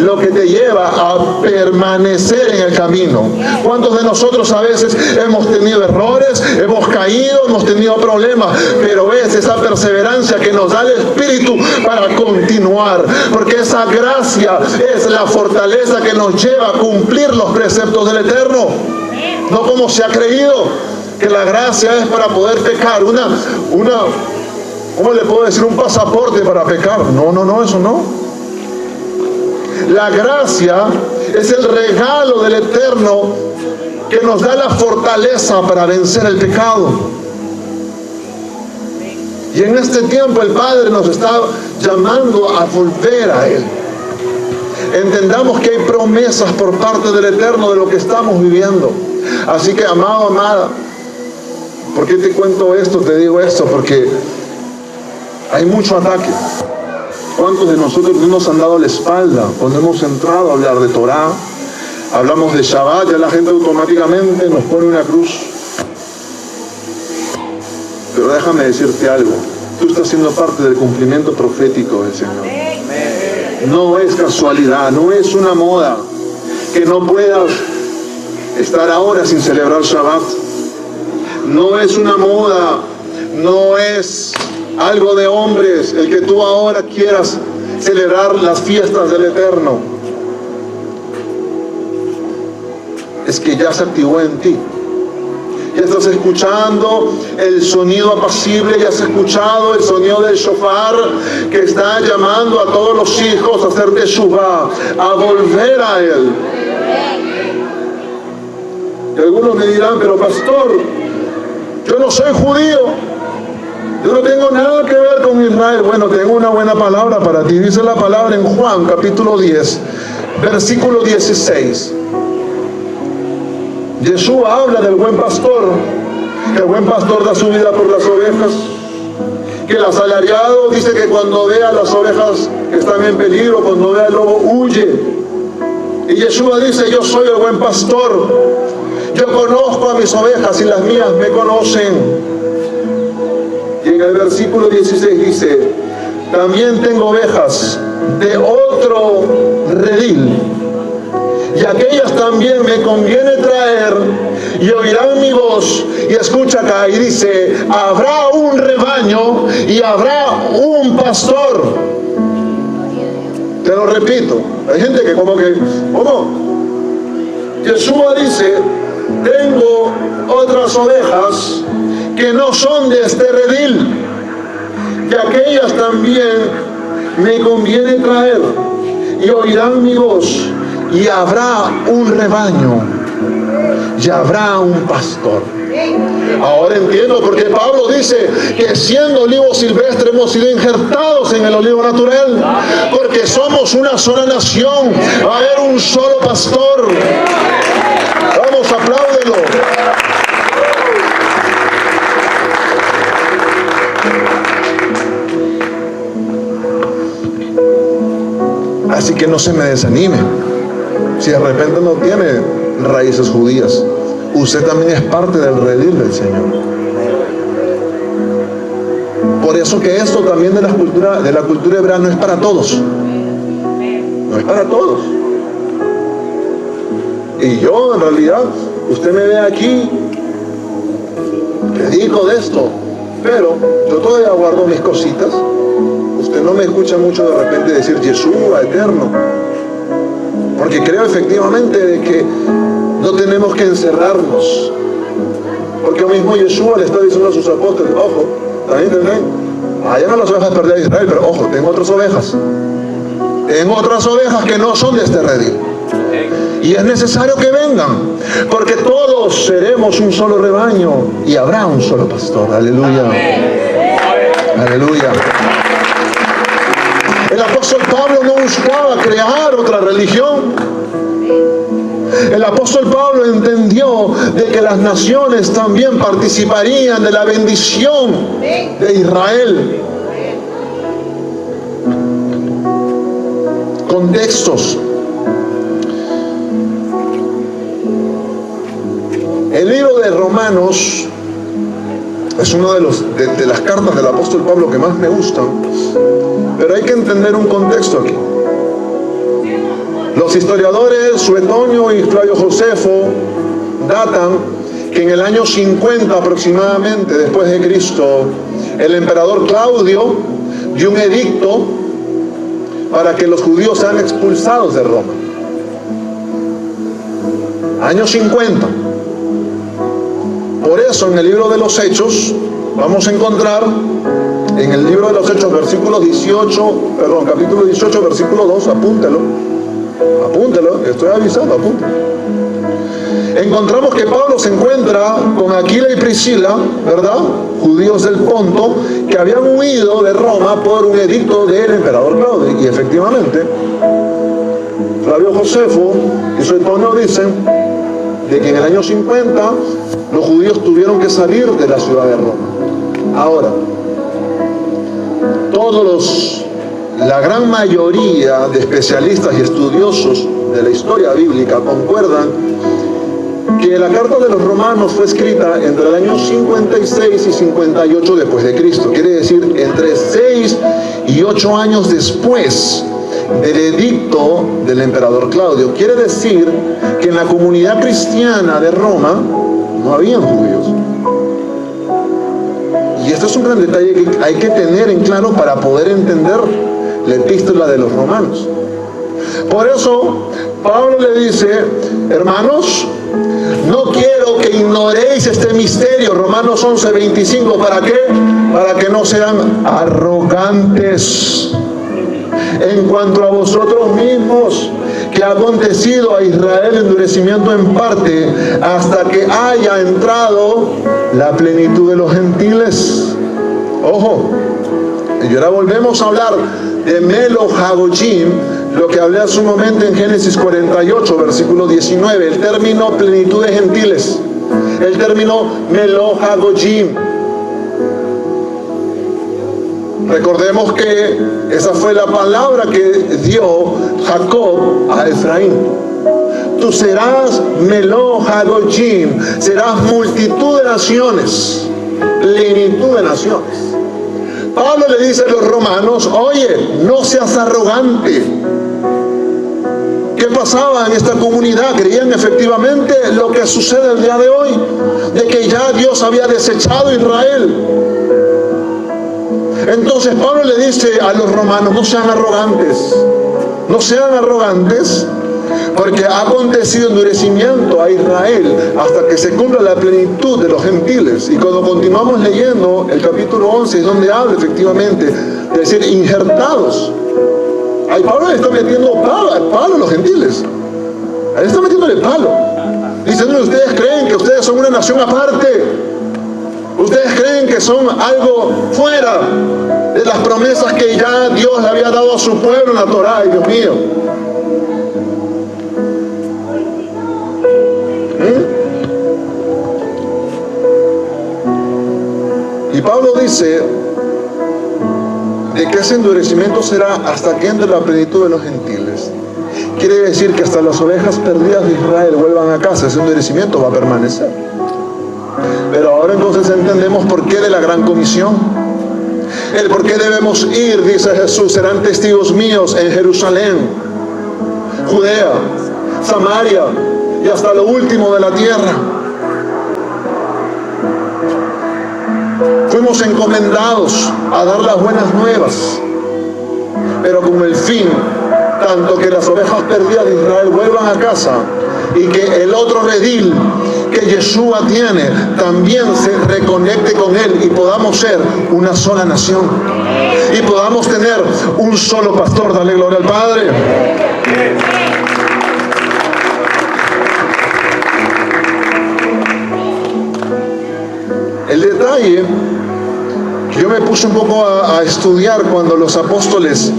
lo que te lleva a permanecer en el camino. ¿Cuántos de nosotros a veces hemos tenido errores, hemos caído, hemos tenido problemas, pero es esa perseverancia que nos da el Espíritu para continuar? Porque esa gracia es la fortaleza que nos lleva a cumplir los preceptos del Eterno. No como se ha creído que la gracia es para poder pecar, ¿cómo le puedo decir? Un pasaporte para pecar. No, eso no. La gracia es el regalo del Eterno que nos da la fortaleza para vencer el pecado. Y en este tiempo el Padre nos está llamando a volver a Él. Entendamos que hay promesas por parte del Eterno de lo que estamos viviendo. Así que, amado, amada, ¿por qué te cuento esto? Te digo esto porque hay mucho ataque. ¿Cuántos de nosotros no nos han dado la espalda cuando hemos entrado a hablar de Torah? Hablamos de Shabbat, ya la gente automáticamente nos pone una cruz. Pero déjame decirte algo. Tú estás siendo parte del cumplimiento profético del Señor. No es casualidad, no es una moda que no puedas estar ahora sin celebrar Shabbat. No es una moda, no es algo de hombres el que tú ahora quieras celebrar las fiestas del Eterno. Es que ya se activó en ti. Ya estás escuchando el sonido apacible, ya has escuchado el sonido del shofar que está llamando a todos los hijos a hacer teshuvah, a volver a Él. Y algunos me dirán, pero pastor, yo no soy judío, yo no tengo nada que ver con Israel. Bueno, tengo una buena palabra para ti. Dice la palabra en Juan capítulo 10, versículo 16. Yeshua habla del buen pastor, que el buen pastor da su vida por las ovejas, que el asalariado dice que cuando ve a las ovejas que están en peligro, cuando ve al lobo, huye. Y Yeshua dice, yo soy el buen pastor, yo conozco a mis ovejas y las mías me conocen. Y en el versículo 16 dice, también tengo ovejas de otro redil, y aquellas también me conviene traer, y oirán mi voz. Y escucha acá, y dice, habrá un rebaño y habrá un pastor. Te lo repito, hay gente que ¿cómo? Yeshua dice, tengo otras ovejas que no son de este redil, y aquellas también me conviene traer, y oirán mi voz. Y habrá un rebaño y habrá un pastor. Ahora entiendo por qué Pablo dice que siendo olivo silvestre hemos sido injertados en el olivo natural, porque somos una sola nación, va a haber un solo pastor. Vamos, apláudelo. Así que no se me desanime si de repente no tiene raíces judías. Usted también es parte del redil del Señor. Por eso que esto también de la cultura hebrea no es para todos. No es para todos. Y yo en realidad, usted me ve aquí, predico de esto, pero yo todavía guardo mis cositas. Usted no me escucha mucho de repente decir Yeshua eterno, porque creo efectivamente de que no tenemos que encerrarnos, porque mismo Yeshua le está diciendo a sus apóstoles, ojo, también allá no las ovejas perdidas de Israel, pero ojo, tengo otras ovejas en otras ovejas que no son de este redil. Y es necesario que vengan, porque todos seremos un solo rebaño y habrá un solo pastor. Aleluya. Aleluya. El apóstol Pablo no buscaba crear otra religión. El apóstol Pablo entendió de que las naciones también participarían de la bendición de Israel. Contextos. El libro de Romanos es una de las cartas del apóstol Pablo que más me gustan, pero hay que entender un contexto aquí. Los historiadores Suetonio y Flavio Josefo datan que en el año 50 aproximadamente después de Cristo, el emperador Claudio dio un edicto para que los judíos sean expulsados de Roma. Año 50. Por eso en el libro de los Hechos vamos a encontrar, en el libro de los Hechos, capítulo 18, versículo 2, apúntelo, estoy avisando, apúntelo. Encontramos que Pablo se encuentra con Aquila y Priscila, ¿verdad? Judíos del Ponto, que habían huido de Roma por un edicto del emperador Claudio. Y efectivamente, Flavio Josefo y Suetonio dicen de que en el año 50 los judíos tuvieron que salir de la ciudad de Roma. Ahora, la gran mayoría de especialistas y estudiosos de la historia bíblica concuerdan que la carta de los romanos fue escrita entre el año 56 y 58 después de Cristo. Quiere decir, entre 6 y 8 años después del edicto del emperador Claudio. Quiere decir que en la comunidad cristiana de Roma no habían judíos. Y esto es un gran detalle que hay que tener en claro para poder entender la epístola de los romanos. Por eso Pablo le dice: hermanos, no quiero que ignoréis este misterio. Romanos 11:25. ¿Para qué? Para que no sean arrogantes en cuanto a vosotros mismos, que ha acontecido a Israel endurecimiento en parte, hasta que haya entrado la plenitud de los gentiles. Ojo, y ahora volvemos a hablar de Melo Hagojim, lo que hablé hace un momento en Génesis 48, versículo 19, el término plenitud de gentiles, el término Melo Hagojim. Recordemos que esa fue la palabra que dio Jacob a Efraín. Tú serás Melo Hagojim, serás multitud de naciones, plenitud de naciones. Pablo le dice a los romanos: oye, no seas arrogante. ¿Qué pasaba en esta comunidad? Creían efectivamente lo que sucede el día de hoy, de que ya Dios había desechado a Israel. Entonces Pablo le dice a los romanos: no sean arrogantes, no sean arrogantes, porque ha acontecido endurecimiento a Israel hasta que se cumpla la plenitud de los gentiles. Y cuando continuamos leyendo el capítulo 11 es donde habla efectivamente de decir injertados. Ahí Pablo le está metiendo palo a los gentiles. Ahí está metiéndole palo, diciendo: ustedes creen que ustedes son una nación aparte, ustedes creen que son algo fuera de las promesas que ya Dios le había dado a su pueblo en la Torá. Ay, Dios mío. Y Pablo dice de que ese endurecimiento será hasta que entre la plenitud de los gentiles. Quiere decir que hasta las ovejas perdidas de Israel vuelvan a casa, ese endurecimiento va a permanecer. Pero ahora entonces entendemos por qué de la gran comisión, el por qué debemos ir. Dice Jesús: serán testigos míos en Jerusalén, Judea, Samaria y hasta lo último de la tierra. Fuimos encomendados a dar las buenas nuevas, pero con el fin tanto que las ovejas perdidas de Israel vuelvan a casa y que el otro redil, que Yeshua tiene también se reconecte con Él y podamos ser una sola nación y podamos tener un solo pastor. Dale gloria al Padre. El detalle, yo me puse un poco a estudiar cuando los apóstoles,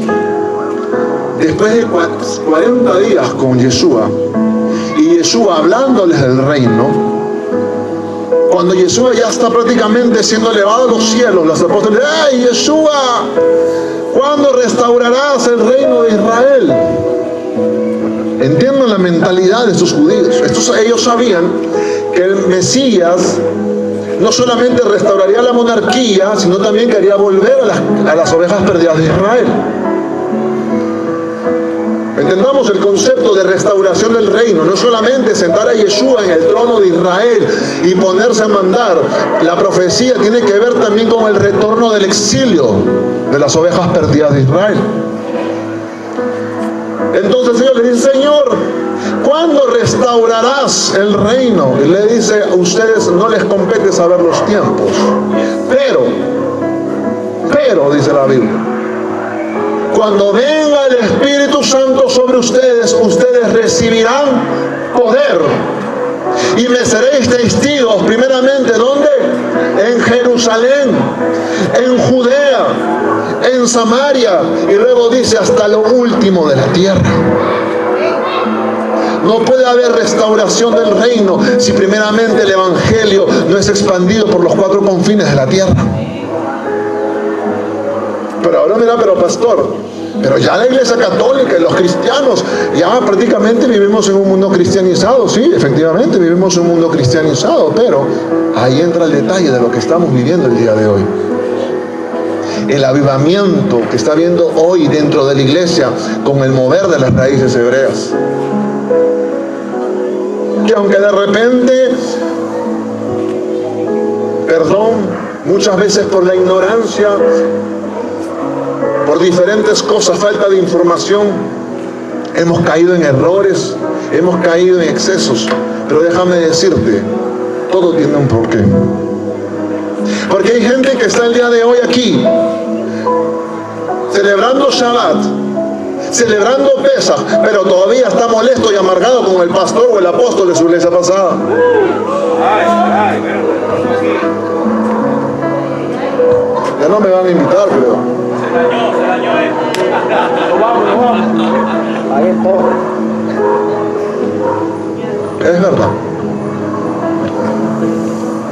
después de 40 días con Yeshua, y Yeshua hablándoles del reino, cuando Yeshua ya está prácticamente siendo elevado a los cielos, los apóstoles, ¡ay, Yeshua! ¿Cuándo restaurarás el reino de Israel? Entiendan la mentalidad de estos judíos. Ellos sabían que el Mesías no solamente restauraría la monarquía, sino también quería volver a las ovejas perdidas de Israel. Entendamos el concepto de restauración del reino, no solamente sentar a Yeshua en el trono de Israel y ponerse a mandar. La profecía tiene que ver también con el retorno del exilio de las ovejas perdidas de Israel. Entonces Dios le dice, Señor, ¿cuándo restaurarás el reino? Y le dice, a ustedes no les compete saber los tiempos. Pero, dice la Biblia, cuando venga el Espíritu Santo sobre ustedes, ustedes recibirán poder. Y me seréis testigos, primeramente, ¿dónde? En Jerusalén, en Judea, en Samaria, y luego dice, hasta lo último de la tierra. No puede haber restauración del reino si primeramente el Evangelio no es expandido por los 4 confines de la tierra. Pero ahora mira, pero pastor, pero ya la Iglesia Católica y los cristianos ya prácticamente vivimos en un mundo cristianizado. Sí, efectivamente vivimos en un mundo cristianizado, pero ahí entra el detalle de lo que estamos viviendo el día de hoy. El avivamiento que está habiendo hoy dentro de la iglesia con el mover de las raíces hebreas. Que aunque de repente, perdón, muchas veces por la ignorancia, por diferentes cosas, falta de información, hemos caído en errores, hemos caído en excesos. Pero déjame decirte, todo tiene un porqué. Porque hay gente que está el día de hoy aquí, celebrando Shabbat, celebrando Pesach, pero todavía está molesto y amargado con el pastor o el apóstol de su iglesia pasada. Ya no me van a invitar, creo. Se dañó, Ahí está. Es verdad.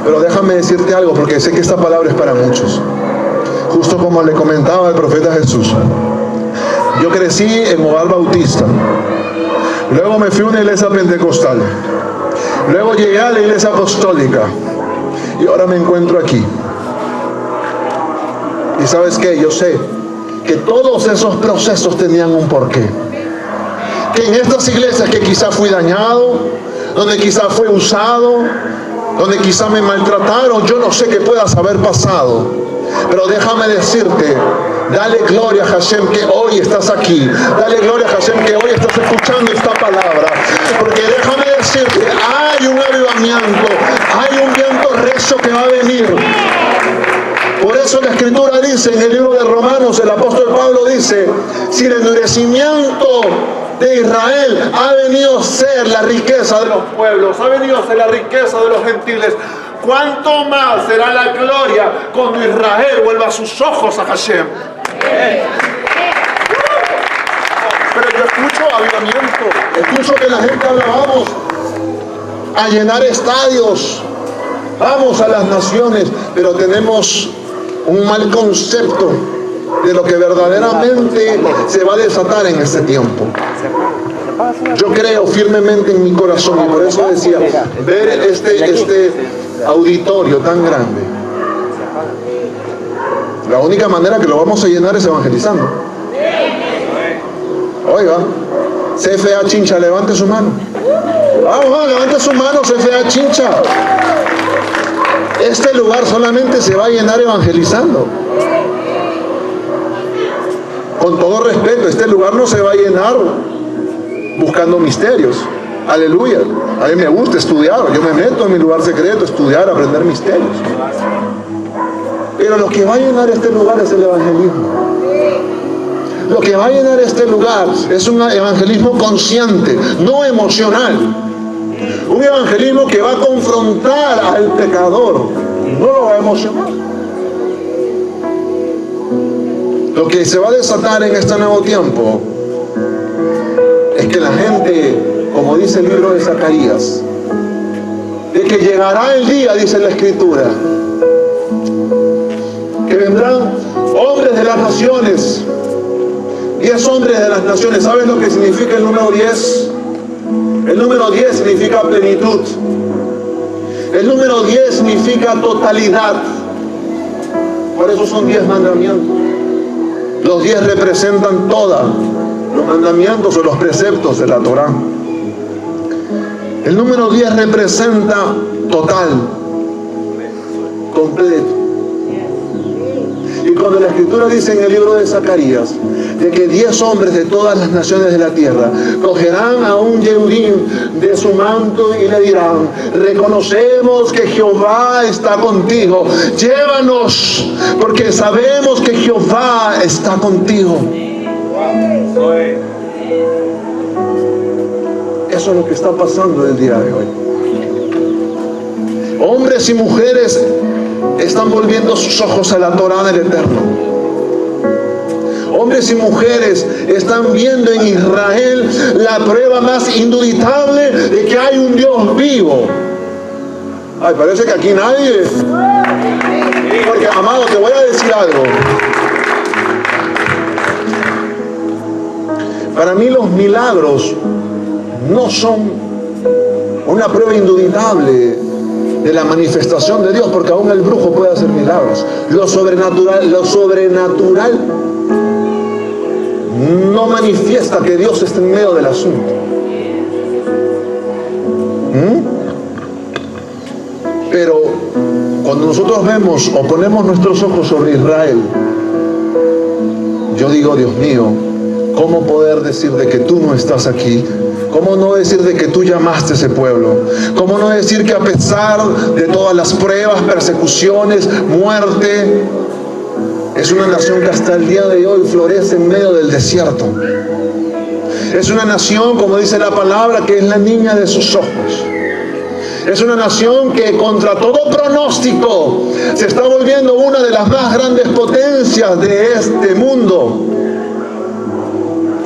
Pero déjame decirte algo, porque sé que esta palabra es para muchos. Justo como le comentaba el profeta Jesús. Yo crecí en Hogar Bautista. Luego me fui a una iglesia pentecostal. Luego llegué a la iglesia apostólica. Y ahora me encuentro aquí. Y ¿sabes qué? Yo sé que todos esos procesos tenían un porqué. Que en estas iglesias que quizá fui dañado, donde quizá fui usado, donde quizá me maltrataron, yo no sé qué puedas haber pasado. Pero déjame decirte, dale gloria a Hashem que hoy estás aquí. Dale gloria a Hashem que hoy estás escuchando esta palabra. Porque déjame decirte, hay un avivamiento, hay un viento recio que va a venir. Por eso la Escritura dice en el libro de Romanos, el apóstol Pablo dice, si el endurecimiento de Israel ha venido a ser la riqueza de los pueblos, ha venido a ser la riqueza de los gentiles, ¿cuánto más será la gloria cuando Israel vuelva sus ojos a Hashem? Pero yo escucho avivamiento, escucho que la gente habla, vamos a llenar estadios, vamos a las naciones, pero tenemos un mal concepto de lo que verdaderamente se va a desatar en este tiempo. Yo creo firmemente en mi corazón, y por eso decía, ver este auditorio tan grande, la única manera que lo vamos a llenar es evangelizando. Oiga, CFA Chincha, levante su mano. Vamos, levante su mano, CFA Chincha. Este lugar solamente se va a llenar evangelizando. Con todo respeto, este lugar no se va a llenar buscando misterios. Aleluya. A mí me gusta estudiar. Yo me meto en mi lugar secreto, estudiar, aprender misterios. Pero lo que va a llenar este lugar es el evangelismo. Lo que va a llenar este lugar es un evangelismo consciente, no emocional. Un evangelismo que va a confrontar al pecador, no lo va a emocionar. Lo que se va a desatar en este nuevo tiempo es que la gente, como dice el libro de Zacarías, de que llegará el día, dice la Escritura, que vendrán hombres de las naciones, 10 hombres de las naciones. ¿Sabes lo que significa el número 10? El número 10 significa plenitud. El número 10 significa totalidad. Por eso son 10 mandamientos. Los 10 representan todos los mandamientos o los preceptos de la Torá. El número 10 representa total, completo. Y cuando la Escritura dice en el libro de Zacarías de que 10 hombres de todas las naciones de la tierra cogerán a un Yehudim de su manto y le dirán: reconocemos que Jehová está contigo, llévanos porque sabemos que Jehová está contigo. Eso es lo que está pasando el día de hoy. Hombres y mujeres están volviendo sus ojos a la Torá del Eterno. Hombres y mujeres están viendo en Israel la prueba más indubitable de que hay un Dios vivo. Ay, parece que aquí nadie. Porque, amado, te voy a decir algo. Para mí los milagros no son una prueba indubitable de la manifestación de Dios, porque aún el brujo puede hacer milagros. Lo sobrenatural no manifiesta que Dios está en medio del asunto. Pero cuando nosotros vemos o ponemos nuestros ojos sobre Israel, yo digo: Dios mío, ¿cómo poder decir de que tú no estás aquí? ¿Cómo no decir de que tú llamaste a ese pueblo? ¿Cómo no decir que a pesar de todas las pruebas, persecuciones, muerte, es una nación que hasta el día de hoy florece en medio del desierto? Es una nación, como dice la palabra, que es la niña de sus ojos. Es una nación que contra todo pronóstico se está volviendo una de las más grandes potencias de este mundo.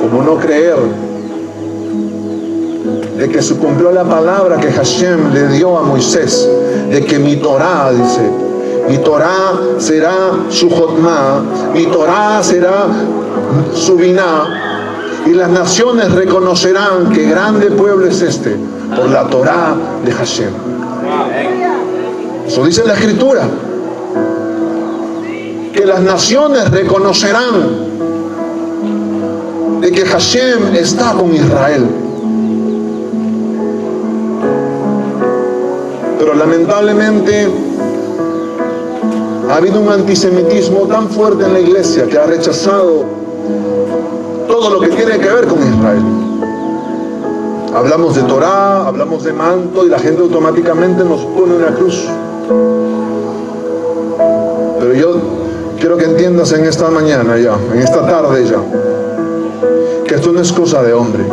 ¿Cómo no creer de que se cumplió la palabra que Hashem le dio a Moisés? De que mi Torá, dice, mi Torá será su Jotmá, mi Torá será su Biná, y las naciones reconocerán que grande pueblo es este por la Torá de Hashem. Eso dice la Escritura, que las naciones reconocerán de que Hashem está con Israel. Pero lamentablemente ha habido un antisemitismo tan fuerte en la iglesia que ha rechazado todo lo que tiene que ver con Israel. Hablamos de Torá, hablamos de manto y la gente automáticamente nos pone una cruz. Pero yo quiero que entiendas en esta mañana ya, en esta tarde ya, que esto no es cosa de hombre.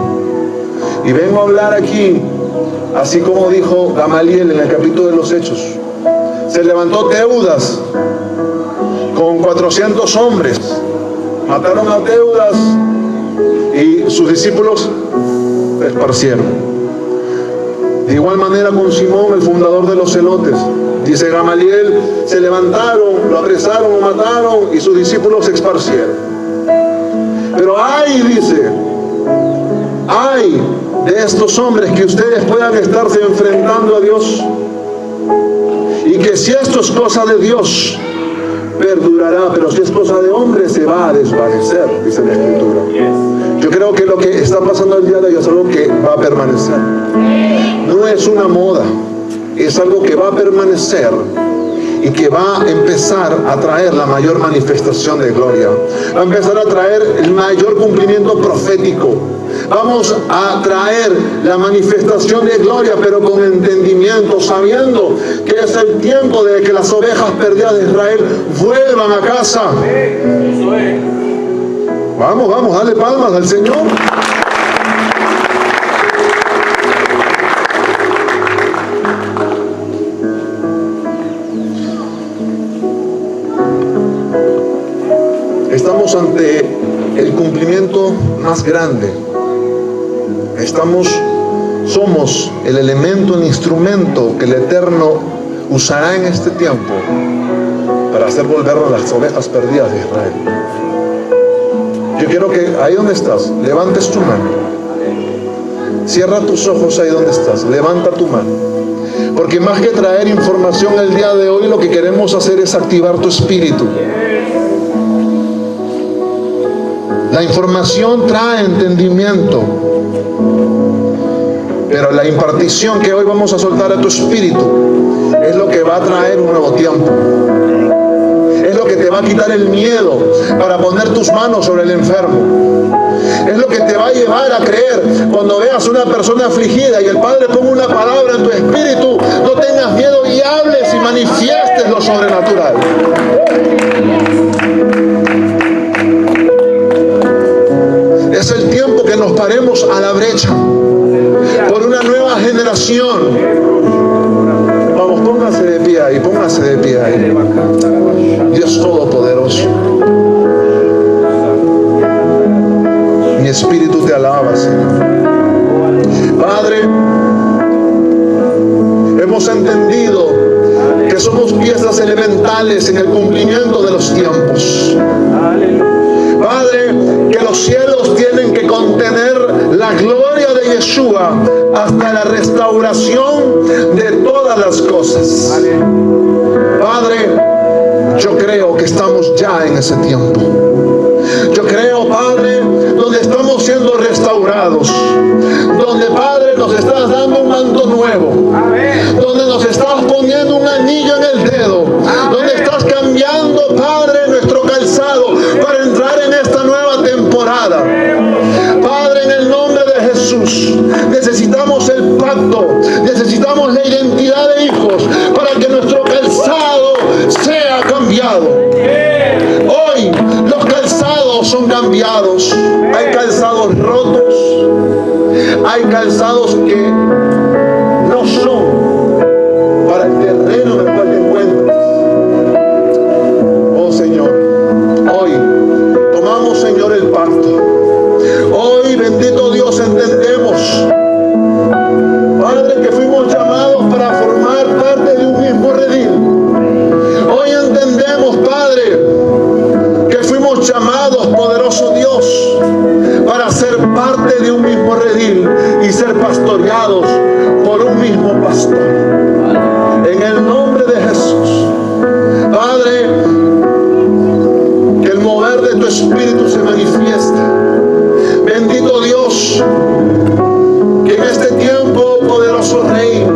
Y vengo a hablar aquí, así como dijo Gamaliel en el capítulo de los Hechos. Se levantó Teudas con 400 hombres, mataron a Teudas y sus discípulos esparcieron. De igual manera con Simón, el fundador de los celotes, dice Gamaliel, se levantaron, lo apresaron, lo mataron y sus discípulos se esparcieron. Pero ay, dice, ay de estos hombres que ustedes puedan estarse enfrentando a Dios, y que si esto es cosa de Dios perdurará, pero si es cosa de hombre se va a desvanecer, dice la Escritura. Yo creo que lo que está pasando el día de hoy es algo que va a permanecer. No es una moda, es algo que va a permanecer y que va a empezar a traer la mayor manifestación de gloria. Va a empezar a traer el mayor cumplimiento profético. Vamos a traer la manifestación de gloria, pero con entendimiento, sabiendo que es el tiempo de que las ovejas perdidas de Israel vuelvan a casa. Vamos, dale palmas al Señor. Estamos ante el cumplimiento más grande. Somos el elemento, el instrumento que el Eterno usará en este tiempo para hacer volver a las ovejas perdidas de Israel. Yo quiero que ahí donde estás, levantes tu mano. Cierra tus ojos ahí donde estás, levanta tu mano. Porque más que traer información el día de hoy, lo que queremos hacer es activar tu espíritu. La información trae entendimiento, pero la impartición que hoy vamos a soltar a tu espíritu es lo que va a traer un nuevo tiempo. Es lo que te va a quitar el miedo para poner tus manos sobre el enfermo. Es lo que te va a llevar a creer cuando veas una persona afligida y el Padre ponga una palabra en tu espíritu, no tengas miedo y hables y manifiestes lo sobrenatural. Es el tiempo que nos paremos a la brecha por una nueva generación. Vamos, póngase de pie ahí, póngase de pie ahí. Dios Todopoderoso, mi espíritu te alaba, Señor. Padre, hemos entendido que somos piezas elementales en el cumplimiento de los tiempos. Padre, que los cielos tienen que contener la gloria de Yeshua hasta la restauración de todas las cosas. Padre, yo creo que estamos ya en ese tiempo. Yo creo, Padre, donde estamos siendo restaurados, donde, Padre, nos estás dando un manto nuevo, donde nos estás poniendo un anillo en el dedo, donde estás cambiando, Padre, nuestro calzado para entrar en esta nueva temporada. Padre, en el nombre de Jesús, necesitamos el pacto, necesitamos la identidad de hijos para que nuestro calzado sea cambiado. Hoy los calzados son cambiados. Hay calzados rotos, hay calzados que no son para el terreno en el cual te encuentras. Oh Señor, hoy tomamos, Señor, el pacto. Hoy, bendito Dios, entendemos, Padre, que fuimos llamados para formar parte de un mismo redil. Hoy entendemos, Padre, que fuimos llamados, poderoso Dios, para ser parte de un mismo redil y ser pastoreados por un mismo pastor. En el nombre de Jesús, Padre, que el mover de tu espíritu se manifieste. Bendito Dios, que en este tiempo, poderoso Rey,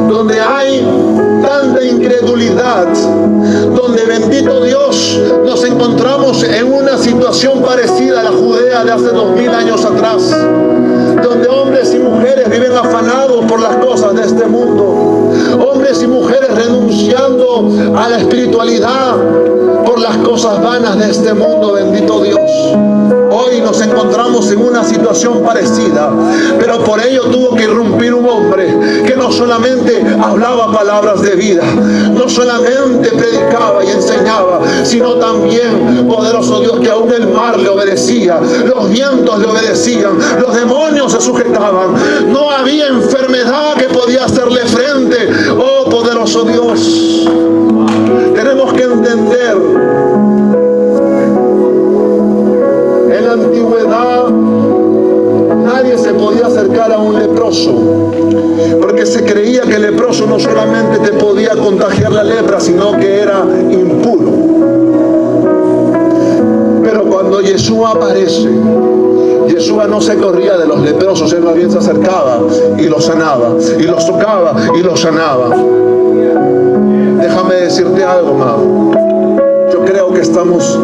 donde hay tanta incredulidad, donde, bendito Dios, nos encontramos en una situación parecida a la Judea de hace 2000 años atrás, donde hombres y mujeres viven afanados por las cosas de este mundo, hombres y mujeres renunciando a la espiritualidad por las cosas vanas de este mundo, bendito Dios. Hoy nos encontramos en una situación parecida, pero por ello tuvo que irrumpir un hombre que no solamente hablaba palabras de vida, no solamente predicaba y enseñaba, sino también, poderoso Dios, que aún el mar le obedecía, los vientos le obedecían, los demonios se sujetaban, no había enfermedad que podía hacerle frente. Oh, poderoso Dios, tenemos que entender. En la antigüedad nadie se podía acercar a un leproso, porque se creía que el leproso no solamente te podía contagiar la lepra, sino que era impuro. Pero cuando Yeshua aparece, Yeshua no se corría de los leprosos, él más bien se acercaba y los sanaba, y los tocaba y los sanaba. Déjame decirte algo, amado. Yo creo que estamos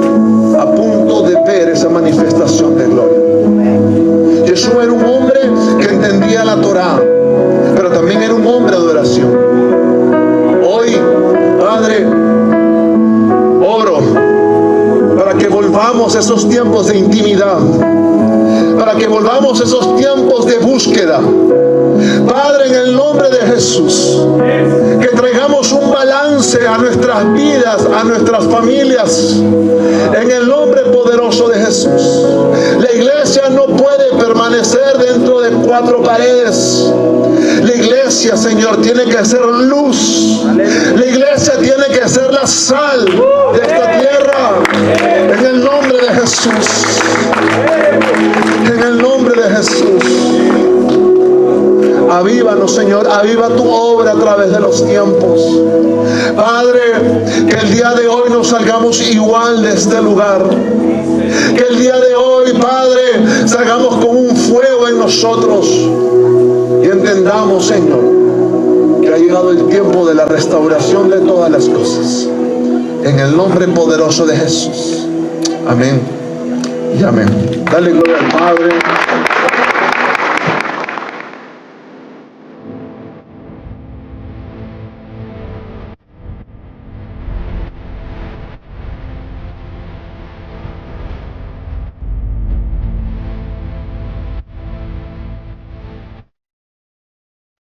a punto de ver esa manifestación de gloria. Jesús era un hombre que entendía la Torá, pero también era un hombre de oración. Hoy, Padre, oro para que volvamos a esos tiempos de intimidad, para que volvamos a esos tiempos de búsqueda. Padre, en el nombre de Jesús, que traigamos un balance a nuestras vidas, a nuestras familias, en el nombre poderoso de Jesús. La iglesia no puede permanecer dentro de cuatro paredes. La iglesia, Señor, tiene que ser luz. La iglesia tiene que ser la sal de esta tierra, en el nombre de Jesús. En el nombre de Jesús. Avívanos, Señor, aviva tu obra a través de los tiempos. Padre, que el día de hoy no salgamos igual de este lugar. Que el día de hoy, Padre, salgamos con un fuego en nosotros. Y entendamos, Señor, que ha llegado el tiempo de la restauración de todas las cosas. En el nombre poderoso de Jesús. Amén y amén. Dale gloria al Padre.